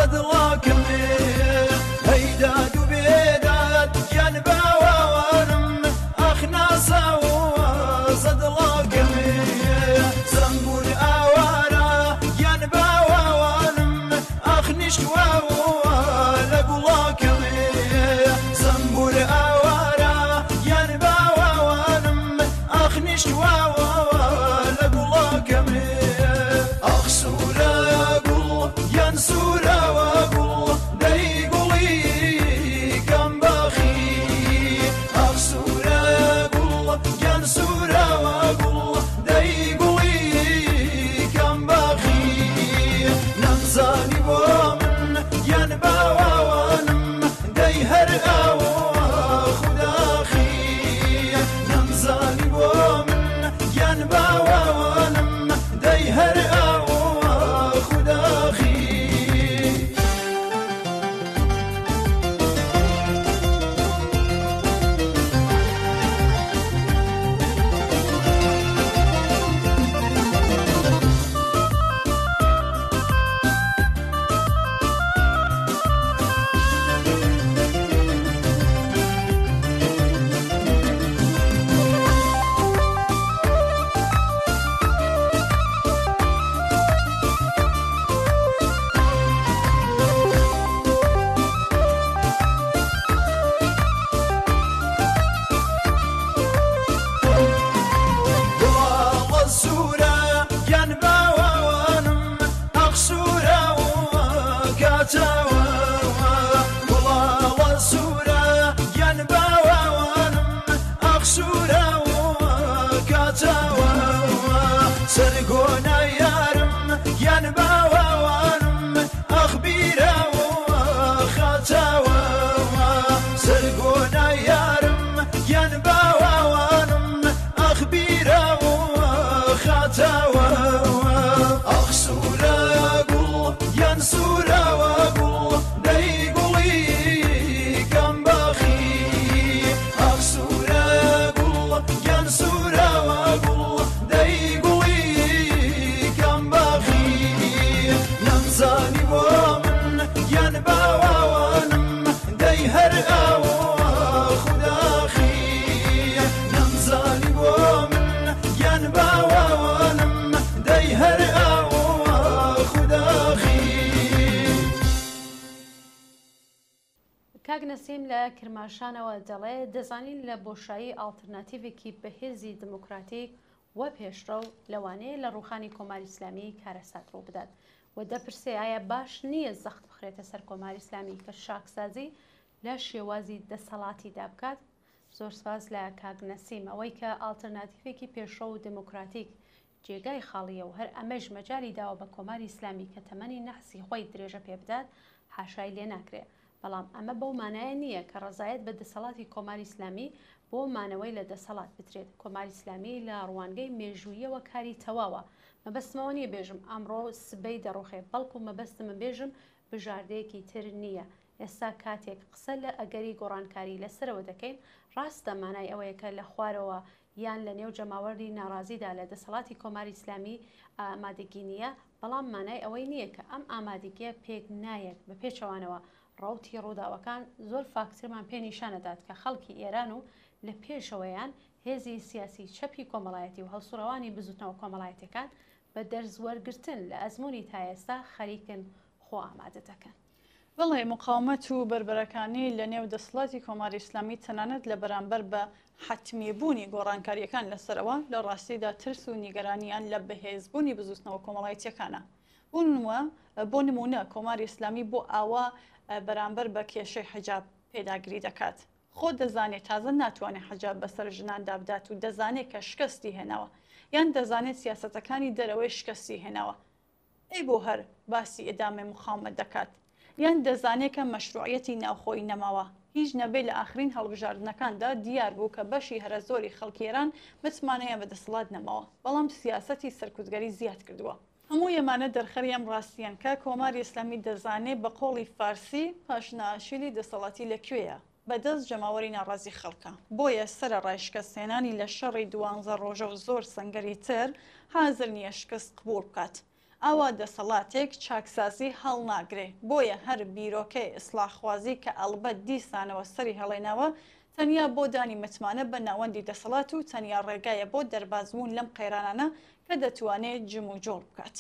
زدڵاکەم هەیداد و بێداد گیان باوانم ئەخناساوە زدڵاکەم زەمبور ئاوارە گیان باوانم ئەخنیشتواوە لە گوڵاکەم زەمبور ئاوارە گیان باوانم ئەخنیشتواوە لە گوڵاکەم ئەخ سوورە گوڵ یان سوورەوە گوڵ دەی گوڵی گەمباخی ئەخ سوورە گوڵ یان سوورەوە گوڵ دەی گوڵی گەمباخی نەمزانی بۆ من یان باوانم دەی هەر ئاوە خوداخی نەمزانی بۆ من یان باوانم دەی هەر ئاوە خوداخی سرگۆنە یارم یان باوانم ئەخبیرەوە خاتاوە سرگۆنە یارم یان باوانم ئەخبیرەوە خاتاوە ئەخ سوورە گوڵ یان سوورەوە گوڵ دەی گوڵی گەمباخی ئەخ سوورە گوڵ یان سوورەوە گوڵ دەی نەمزانی بۆ من یان باوانم دەی هەر ئاوە خوداخی نەمزانی بۆ من یان باوانم دەی هەر ئاوە خوداخی. کاک نەسیم لە کرماشانەوە دەڵێ دەزانین لە بۆشایی ئالتەرناتیڤێکی بەهێزی دموکراتیک وە پێشڕەو لەوانەیە لە ڕوخانی کۆماری ئیسلامی کارەسات ڕوو بدات و دەپرسێ ئایا باش نییە زەخت بخرێتە سەر کۆماری ئیسلامی کە شاکسازی لە شێوازی دەسەڵاتی دابکات. زۆر سپاس لە کاک نەسیم ئەوەی کە ئالتەرناتیڤێکی پێشڕەو و دموکراتیک جێگای خاڵیە و هەر ئەمەش مەجای داوە بە کۆماری ئیسلامی کە تەمەنی نەحسی خۆی درێژە پێ بدات حاشای لێ ناکرێت. بەڵام ئەمە بەو مانایە نییە کە ڕزایەت بە دەسەڵاتی کۆماری ئیسلامی بۆ مانەوەی لە دەسەڵات بترێت. کۆماری ئیسلامی لە ڕوانگەی مێژوویەوە کاری تەواوە. مەبەستمەوە نییە بێژم ئەمڕۆ سبەی دەڕۆخێ بەڵکو مەبەستمە بێژم بژاردەیەکی تر نییە. ئێستا کاتێک قسە لە ئەگەری گۆڕانکاری لەسەرەوە دەکەین ڕاستە مانای ئەوەیە کە لە خوارەوە یان لە نێو جەماوەری ناڕازیدا لە دەسەڵاتی کۆماری ئیسلامی ئامادەگی نییە، بەڵام مانای ئەوەی نییە کە ئەم ئامادەگیە پێک نایەت بە پێچەوانەوە. ڕاوتی ڕووداوەکان زۆر فاکترمان پێ نیشانەدات کە خەڵکی ئێران و لە پێشەوەیان هێزی سیاسی چەپی کۆمەڵایەتی و هەڵسوڕەوانی بزوتنەوە کۆمەڵایەتەکان بە دەرزوەرگرتن لە ئەزمموی تا ئێستا خەریکن خۆ ئامادە دەکەن. بەڵێ مقاومەت و بربەرەکانی لە نێو دەسەڵاتی کۆماری ئیسلامی تەنانەت لە بەرامبەر بە حتمیبوونی گۆڕانکاریەکان لەسەرەوە لە ڕاستیدا ترس و نیگەرانیان لە بەهێزبوونی بزوتنەوە کۆمەڵایەتیەکانە. بۆ نمونە کۆماری ئیسلامی بۆ ئاوا بەرامبەر بە کێشەی حجاب پێداگیری دەکات. خۆ دەزانێت تازە ناتوانێت حجاب بەسەر ژناندا بدات و دەزانێت کە شکستی هێناوە یان دەزانێت سیاسەتەکانی دەرەوەی شکستی هێناوە. ئەی بۆ هەر باسی ئێدامێ مخاومەت دەکات یان دەزانێت کە مەشروعەتی ناوخۆی نەماوە. هیچ نەبێ لە ئاخرین هەڵبژاردنەکاندا دیار بوو کە بەشی هەرە زۆری خەڵکیێران بتمانەیە بەدەسەڵات نەماوە، بەڵام سیاسەتی سەرکوتگەری زیاد کردووە. هەموو ئێمانە دەرخەری ئەم ڕاستیان کە کۆماری ئیسلامی دەزانێت بە قۆڵی فارسی پاشناشیلی دەسەڵاتی لەکوێیە بەدەست جەماوەری ناڕازی خەڵکە. بۆیە سرە ڕایشکەسێنانی لە شەڕی 12 ڕۆژە و زۆر سەنگەری تر حازر نییە شکست قبول بکات. ئاوا دەسەڵاتێک چاکسازی هەڵناگرێ بۆیە هەر بیرۆکەی ئیسلاحخوازی کە ئەڵبەت دیسانەوە سەری هەڵێناوە تەنیا بۆ دانی متمانە بە ناوەندی دەسەڵات و تەنیا ڕێگایە بۆ دەربازبوون لەم قەیرانانە کە دەتوانێت جم و جۆڵ بکات.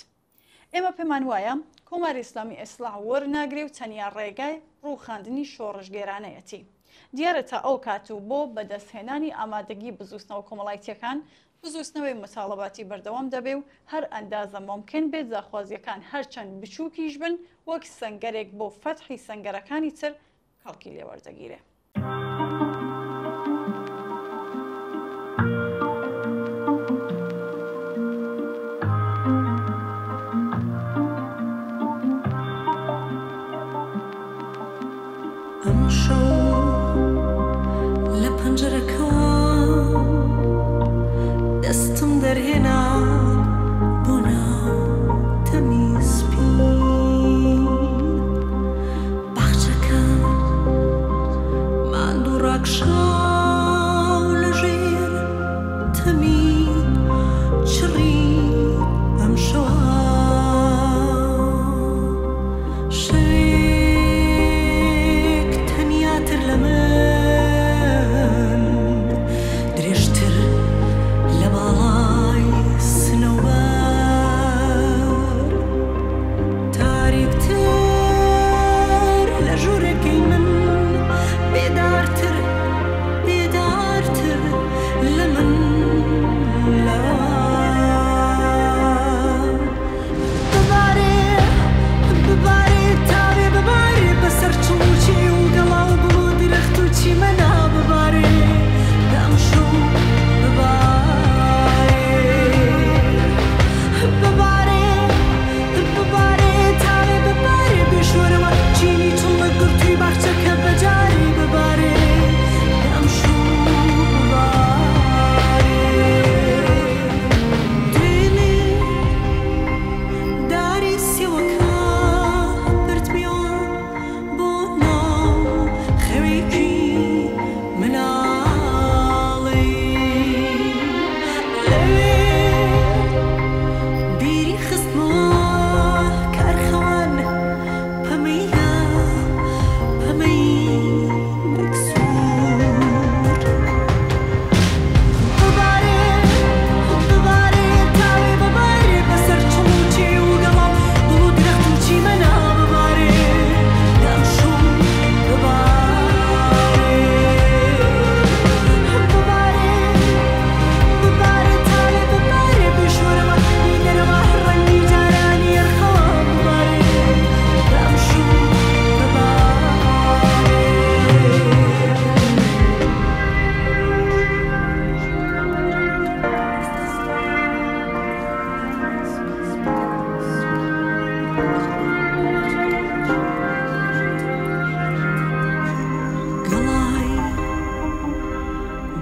ئێمە پێمان وایە کۆماری ئیسلامی ئیسلاح وەرناگرێ و تەنیا ڕێگای ڕووخاندنی شۆڕژگێرانەیەتی. دیارە تا ئەو کات و بۆ بەدەستهێنانی ئامادەگی بزوستنەوە کۆمەڵایەتیەکان بزوستنەوەی مەتاڵەباتی بەردەوام دەبێ و هەر ئەندازە ممکن بێت جاخوازیەکان هەرچەند بچووکیش بن وەک سەنگەرێک بۆ فەتحی سەنگەرەکانی تر کەڵکی لێوەردەگیرێ.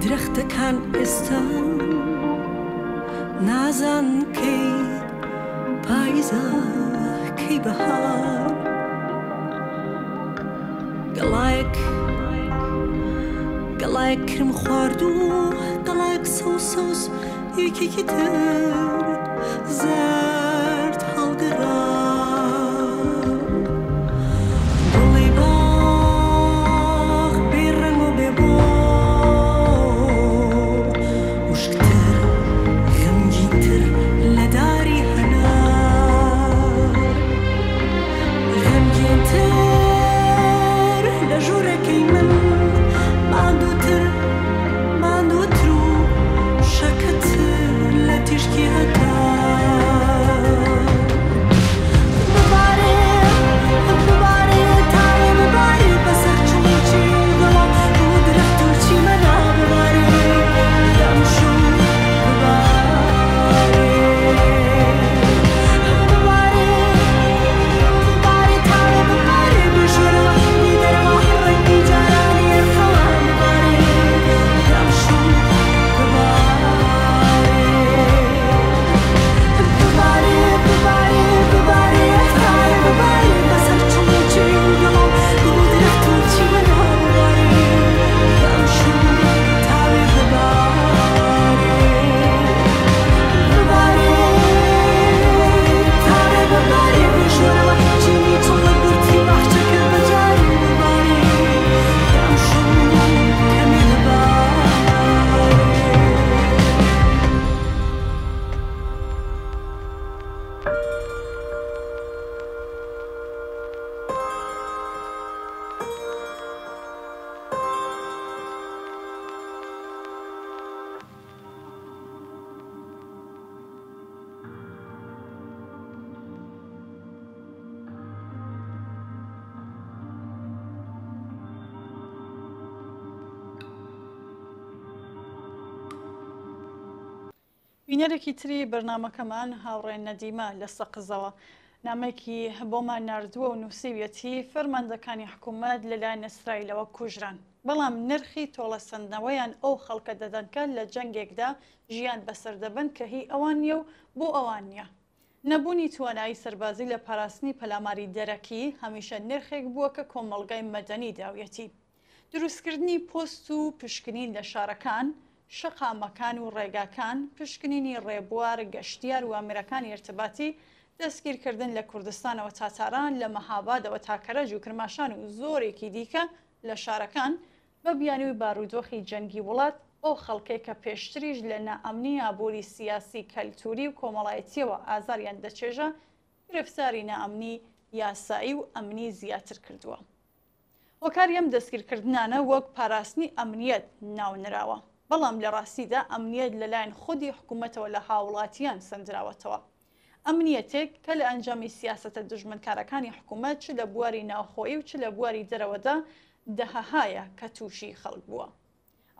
درەختەکان ئێستا نازان کەی پاییزە کەی بەهار گەڵایەک کرم خوارد و گەڵایەک سەوس یەکێکی تر زەرد هەڵگەڕا ماندووتر و شەکەتر لە تیشکی هەتا بینەرێکی تری بەرنامەکەمان هاوڕێ نەدیمە لە سەقزەوە نامێکی بۆمان ناردووە و نووسیویەتی فەرماندەکانی حکوومەت لەلایەن ئیسرائیلەوە کوژران بەڵام نرخی تۆڵەسەندنەوەیان ئەو خەڵکە دەدەنکە لە جەنگێکدا ژیان بەسەر دەبن کە هی ئەوان نیە و بۆ ئەوان نییە نەبوونی توانایی سەربازی لە پاراستنی پەلاماری دەرەکی هەمیشە نرخێک بووە کە کۆمەڵگای مەدەنی داویەتی دروستکردنی پۆست و پشکنین لە شارەکان شەقامەکان و ڕێگاکان پشکنینی ڕێبوار گەشتیار و ئامرەکانی ارتباطی دەستگیرکردن لە کوردستانەوە تاتاران لە مەهابادەوە تاکەرەج و کرماشان و زۆرێکی دیکە لە شارەکان بە بیانووی بارودۆخی جەنگی وڵات ئەو خەڵکێک کە پێشتریش لە نائەمنی ئابووری سیاسی کەلتوری و کۆمەڵایەتیەوە ئازاریان دەچێژە گرفتاری نائەمنی یاسایی و ئەمنی زیاتر کردووە. هۆکاری ئەم دەستگیرکردنانە وەک پاراستنی ئەمنیەت ناونراوە بەڵام لە ڕاستیدا ئەمنیەت لەلایەن خودی حکوومەتەوە لە هاوڵاتیان سنجراوەتەوە. ئەمنیەتێک کە لە ئەنجامی سیاسەتە دژمنکارەکانی حکوومەت چ لە بواری ناوخۆیی و چ لە بواری دەرەوەدا دەهەهایە کە تووشی خەڵک بووە.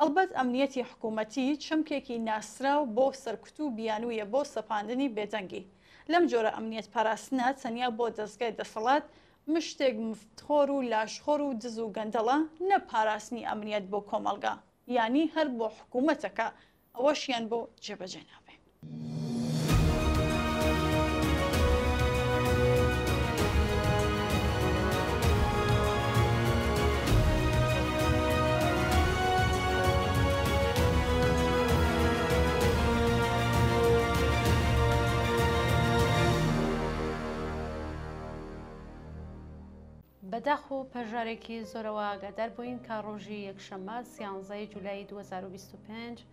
ئەلبەت ئەمنیەتی حکوومەتی چەمکێکی ناسراو بۆ سەرکوت و بیانوویە بۆ سەپاندنی بێدەنگی. لەم جۆرە ئەمنیەت پاراستنە تەنیا بۆ دەستگای دەسەڵات مشتێک مفتخۆر و لاشخۆر و دز و گەندەڵە نە پاراستنی ئەمنیەت بۆ کۆمەلگا یانی هەر بۆ حکوومەتەکە ئەوەشیان بۆ جێبەجێ نابێ. بەداخ و پەژارێکی زۆرەوە ئاگادار بووین کە ڕۆژی یەکشەممە 13 جولای 2025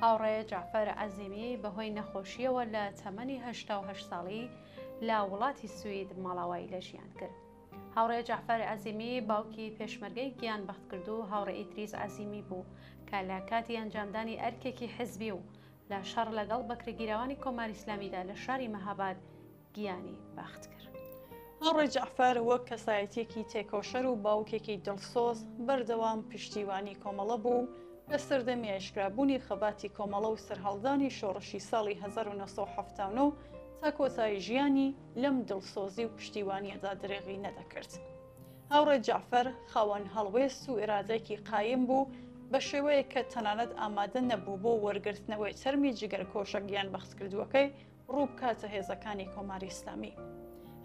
هاوڕێ جعفەر عەزیمی بەهۆی نەخۆشیەوە لە تەمەنی 88 ساڵی لە وڵاتی سوید ماڵاوایی لە ژیان کرد. هاوڕێ جعفەر عەزیمی باوکی پێشمەرگەی گیان بەخت کرد و هاوڕێ ئیدریس عەزیمی بوو کە لە کاتی ئەنجامدانی ئەرکێکی حزبی و لە شەڕ لەگەڵ بەکرێگیراوانی کۆماری ئیسلامیدا لە شاری مەهاباد گیانی بەخت کرد. هاوڕێ جعفەر وەک کەسایەتێکی تێکۆشەر و باوکێکی دڵسۆز بەردەوام پشتیوانی کۆمەڵە بوو لە سەردەمی ئەشکرابوونی خەباتی کۆمەڵە و سەرهەڵدانی شۆڕشی ساڵی 1970 تا کۆتایی ژیانی لەم دڵسۆزی و پشتیوانیەدا درێغی نەدەکرد. هاوڕێ جعفەر خاوەن هەڵوێست و ئێرادێکی قایم بوو بە شێوەیە کە تەنانەت ئامادە نەبوو بۆ وەرگرتنەوەی تەرمی جگەرکۆشە گیان بەخت کردووەکەی ڕوو بکاتە هێزەکانی کۆماری ئیسلامی.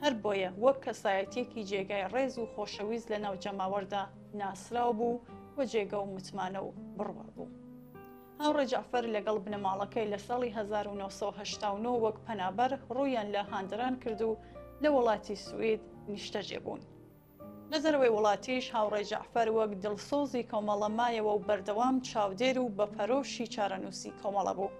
هەر بۆیە وەک کەسایەتێکی جێگای ڕێز و خۆشەویست لە ناو جەماوەردا ناسراو بوو و جێگە و متمانە و بڕوا بوو. هاوڕێ جعفەر لەگەڵ بنەماڵەکەی لە ساڵی 1989 وەک پەنابەر ڕوویان لە هاندران کرد و لە وڵاتی سوید نیشتەجێ بوون. لە دەرەوەی وڵاتیش هاوڕێ جعفەر وەک دڵسۆزی کۆمەڵەمایەوە و بەردەوام چاودێر و بەپەرۆشی چارەنووسی کۆمەڵە بوو.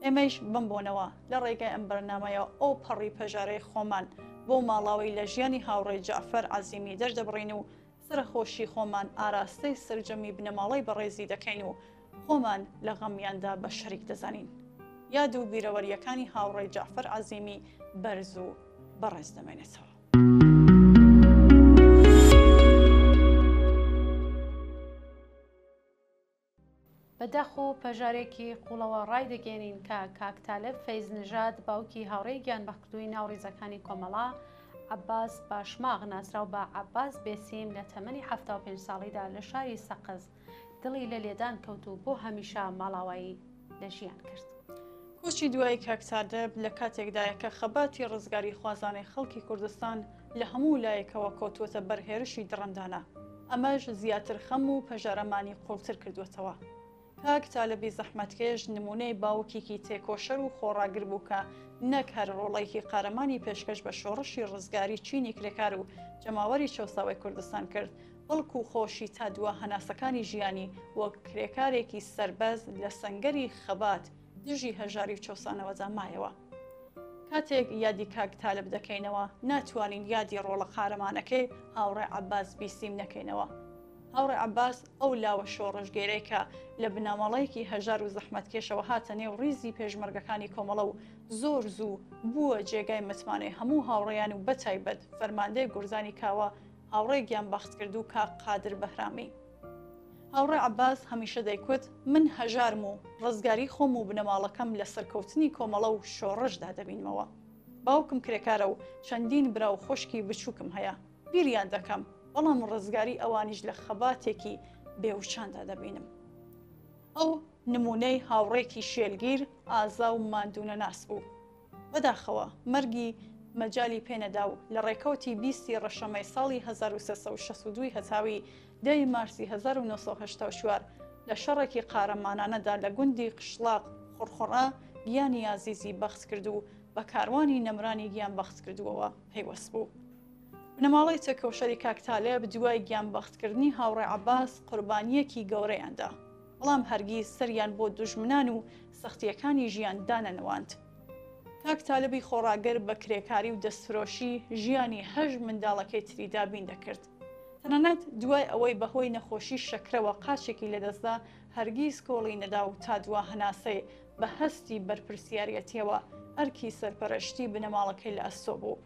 ئێمەش بمبوونەوە لە ڕێگای ئەم بەرنامەیە ئەو پەڕی پەژارەی خۆمان بۆ ماڵاوی لە ژیانی هاوڕێ جعفەر عەزیمی دەردەبڕین و سرەخۆشی خۆمان ئاراستەی سرجەمی بنەماڵەی بەڕێزی دەکەین و خۆمان لە غەمیاندا بە شەریک دەزانین. یاد و بیرەوەریەکانی هاوڕێ جعفەر عەزیمی بەرز و بەڕێز دەمێنێتەوە. بەداخ و پەژارێکی قوڵەوە ڕای دەگەێنین کە کاکتالب فەیز نژاد باوکی هاوڕێی گیانبەختکردووی ناوڕێزەکانی کۆمەڵا عەباس باشماغ ناسراو بە عەباس بێسیم لە تەمەنی 75 ساڵیدا لە شاری سەقز دڵی لە لێدان کەوت و بۆ هەمیشە ماڵاوایی لە ژیان کرد. کۆچی دوای کاکتالب لە کاتێکدایە کە خەباتی ڕزگاری خوازانەی خەڵکی کوردستان لە هەموو لایەکەوە کۆتووەتە بەرهێرشی دڕندانە. ئەمەش زیاتر خەم و پەژارەمانی قوڵتر کردوێتەوە. کاکتالبی زەحمەتکێش نمونەی باوکێکی تێکۆشەر و خۆڕاگر بوو کە نەک هەر ڕۆڵێکی قارەمانی پێشکەش بە شۆڕشی ڕزگاری چینی کرێکار و جەماوەری چەساوی کوردستان کرد، بەڵکو خۆشی تا دووە هەناسەکانی ژیانی وەک کرێکارێکی سەربەز لە سەنگەری خەبات دژی هەژاری و چەسانەوەدا مایەوە. کاتێک یادی کاکتالب دەکەینەوە ناتوانین یادی ڕۆڵە قارەمانەکەی هاوڕێ عەباس بیسیم نەکەینەوە. هاوڕێ عەباس ئەو لاوە شۆڕژگەرەی کە لە بنەماڵەیەکی هەژار و زەحمەتکێشەوە هاتە نێو ڕیزی پێشمەرگەکانی کۆمەڵە و زۆر زوو بووە جێگای متمانەی هەموو هاوڕێیان و بەتایبەت فەرماندەی گورزانی کاوە هاوڕێ گیانبەخت کرد و کاک قادر بەهرامی. هاوڕێ عەباس هەمیشە دەیکوت من هەژارم و ڕزگاری خۆم و بنەماڵەکەم لە سەرکەوتنی کۆمەڵە و شۆڕەشدا دەبینمەوە. باوکم کرێکارە و چەندین برا و خۆشکی بچووکم هەیە. بیریان دەکەم بەڵام ڕزگاری ئەوانیش لە خەباتێکی بێوچاندا دەبینم. ئەو نمونەی هاوڕێکی شێلگیر ئازا و ماندوونە ناس بوو. بەداخەوە مەرگی مەجای پێنەدا و لە ڕێکەوتی 20 ڕەشەمەی ساڵی 1362 هەتاوی 10 مارسی 1984 لە شەڕێکی قارەمانانەدا لە گوندی قشلاق خۆرخۆڕا گیانی ئازیزی بەخت کرد و بە کاروانی نەمرانی گیان بەخت کردووەوە پەیوەست بوو. بنەماڵەی تێکەوشەری کاکتالێب دوای گیان بەختکردنی هاوڕێ عەباس قوربانیەکی گەورەیاندا، بەڵام هەرگیز سەریان بۆ دوژمنان و سەختیەکانی ژیان دانەنەواند. کاکتالێبی خۆڕاگەر بە کرێکاری و دەستفرۆشی ژیانی 8 منداڵەکەی تریدا بین دەکرد. تەنانەت دوای ئەوەی بەهۆی نەخۆشی شەکرەوە قاچێکی لەدەستدا هەرگیز کۆڵی نەدا و تا دوا هەناسێ بە هەستی بەرپرسیارەتیەوە ئەرکی سەرپەرشتی بنەماڵەکەی لە ئەستۆ بوو.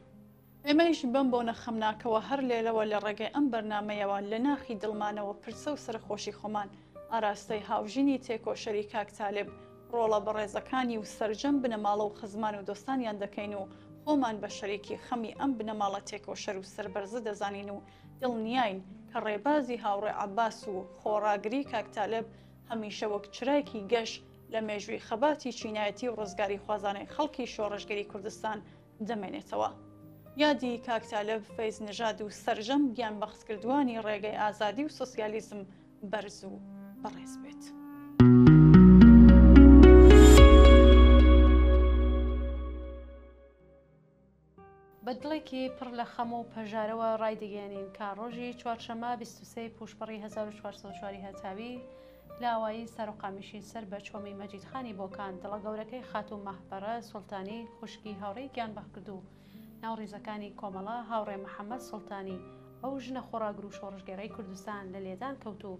ئێمەش بەم بۆ نەخەمناکەوە هەر لێلەوە لە ڕێگەی ئەم بەرنمەیەوە لە ناخی دڵمانەوە پرسە و سەرخۆشی خۆمان ئاراستەی هاوژینی تێکۆشەری کاکتالێب ڕۆڵە بەڕێزەکانی و سەرجەم بنەماڵە و خزمان و دۆستانیان دەکەین و خۆمان بە شەریکی خەمی ئەم بنەماڵە تێکۆشەر و سەربەرزە دەزانین و دڵنیاین کە ڕێبازی هاوڕێ عەباس و خۆڕاگری کاکتالێب هەمیشە وەک چرایکی گەشت لە مێژووی خەباتی چینایەتی و ڕزگاری خوازانەی خەڵکی شۆڕژگەری کوردستان دەمێنێتەوە. یادی کاکتالێب فەیز نژاد و سەرجەم گیان بەختکردوانی ڕێگەی ئازادی و سۆسیالیزم بەرز و بەڕێز بێت. بە دڵێکی پڕ لە خەم و پەژارەوە ڕایدەگەیەنین کە ڕۆژی چوارشەمە 23 پوشپەڕی 1404 هەتاوی لە ئاوایی سەرۆقامیشی سەر بە چۆمی مەجیدخانی بۆکان دڵە گەورەکەی خاتوو مەحبەرە سوڵتانی خوشکی هاوڕێی گیان بەخت و ناوڕیزەکانی کۆمەڵە هاوڕێ محەممەد سوڵتانی ئەو ژنە خۆراگر و شۆڕژگەرەی کوردستان لە لێدان کەوت و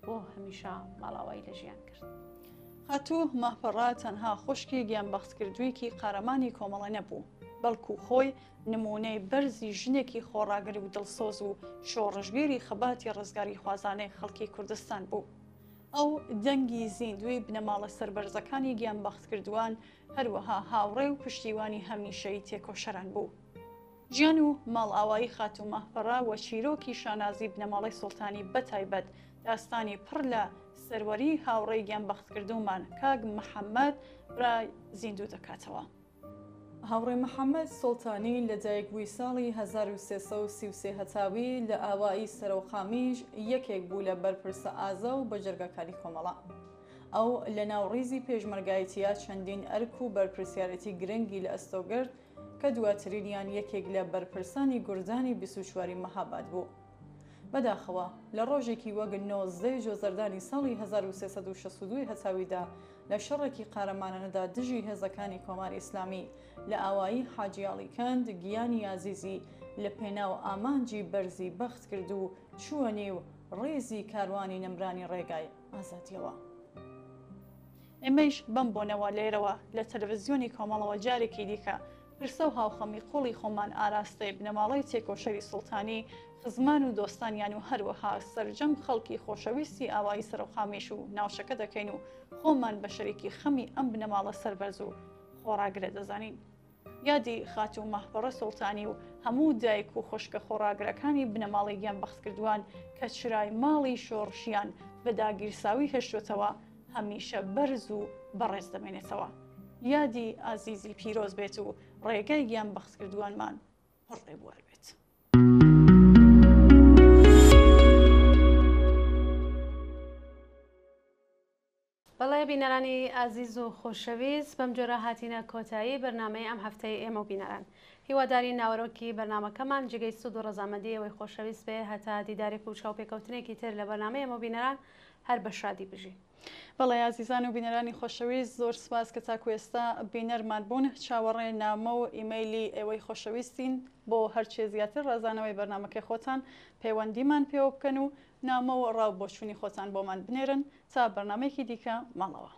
بۆ هەمیشە ماڵاوایی لە ژیان کرد. خاتوو مەحبەرە تەنها خوشکی گیان بەختکردوویکی قارەمانی کۆمەڵە نەبوو، بەڵکو خۆی نمونەی بەرزی ژنێکی خۆڕاگر و دڵسۆز و شۆڕژگێری خەباتی ڕزگاری خوازانەی خەڵکی کوردستان بوو. ئەو دەنگی زیندوی بنەماڵە سەربەرزەکانی گیان بەختکردووان هەروەها هاوڕێ و پشتیوانی هەمیشەی تێکۆشەران بوو. ژیان و ماڵئاوایی خاتوو مەحبەرە وە چیرۆکی شانازی بنەماڵی سوڵتانی بەتایبەت داستانی پڕ لە سەروەری هاوڕێی گیان بەختکردومان کاک محەممەد برای زیندوو دەکاتەوە. هاوڕێ محەممەد سوڵتانی لە دایکبووی ساڵی 1333 هەتاوی لە ئاوایی سەرۆخامیش یەکێک بوو لە بەرپرسە ئازا و بەجێرگەکانی کۆمەڵە. ئەو لە ناوڕیزی پێشمەرگایەتیە چەندین ئەرک و بەرپرسیارەتی گرنگی لە ئەستۆگرت کە دواترینیان یەکێک لە بەرپرسانی گوردانی 24 مەهاباد بوو. بەداخەوە لە ڕۆژێکی وەک 19 جۆزەردانی ساڵی 1362 هەتاویدا لە شەڕێکی قارەمانەدا دژی هێزەکانی کۆماری ئیسلامی لە ئاوایی حاجیاڵی کەند گیانی ئازیزی لە پێناو ئامانجی بەرزی بەخت کرد و چووە نێو ڕێزی کاروانی نەمرانی ڕێگای ئازادیەوە. ئێمەش بەم بۆنەوە لێرەوە لە تەلەڤیزیۆنی کۆمەڵەوە جارێکی دیکە پرسە و هاوخەمی قوڵی خۆمان ئاراستەی بنەماڵەی تێکۆشەری سوڵتانی خزمان و دۆستانیان و هەروەها سەرجەم خەڵکی خۆشەویستی ئاوایی سەرۆخامیش و ناوچەکە دەکەین و خۆمان بە شەریکی خەمی ئەم بنەماڵە سەربەرز و خۆڕاگرە دەزانین. یادی خاتوو مەحبەرە سوڵتانی و هەموو دایک و خوشکە خۆڕاگرەکانی بنەماڵی گیان بەختکردووان کە چرای ماڵی شۆڕشیان بە داگیرساوی هێشتوتەوە هەمیشە بەرز و بەڕێز دەمێنێتەوە. یادی ئازیزی پیرۆز بێت و ڕێگەی گیان بەختکردووانمان پڕێبوار بێت. بەڵێ بینەرانی ئازیز و خۆشەویست بەم جۆرە هاتینە کۆتایی بەرنامەی ئەم هەفتەی ئێمە و بینەران. هیواداری ناوەڕۆکی بەرنامەکەمان جگەی سود و ڕەزامەندی ئەوەی خۆشەویست بێ هەتا دیدارێک و چاوپێکەوتنێکی تر لە بەرنامەی ئێمە و بینەران هەر بە شادی بژی. بەڵێ ئازیزان و بینەرانی خۆشەویست زۆر سپاس کە تاکو ئێستا بینەرمان بوون. چاوەڕێ نامە و ئیمەیلی ئێوەی خۆشەویستین بۆ هەرچێ زیاتر ڕزانەوەی بەرنامەکەی خۆتان پەیوەندیمان پێوە بکەن و نامە و ڕاو بۆچوونی خۆتان بۆمان بنێرن تا بەرنامەیەکی دیکە ماڵەوە.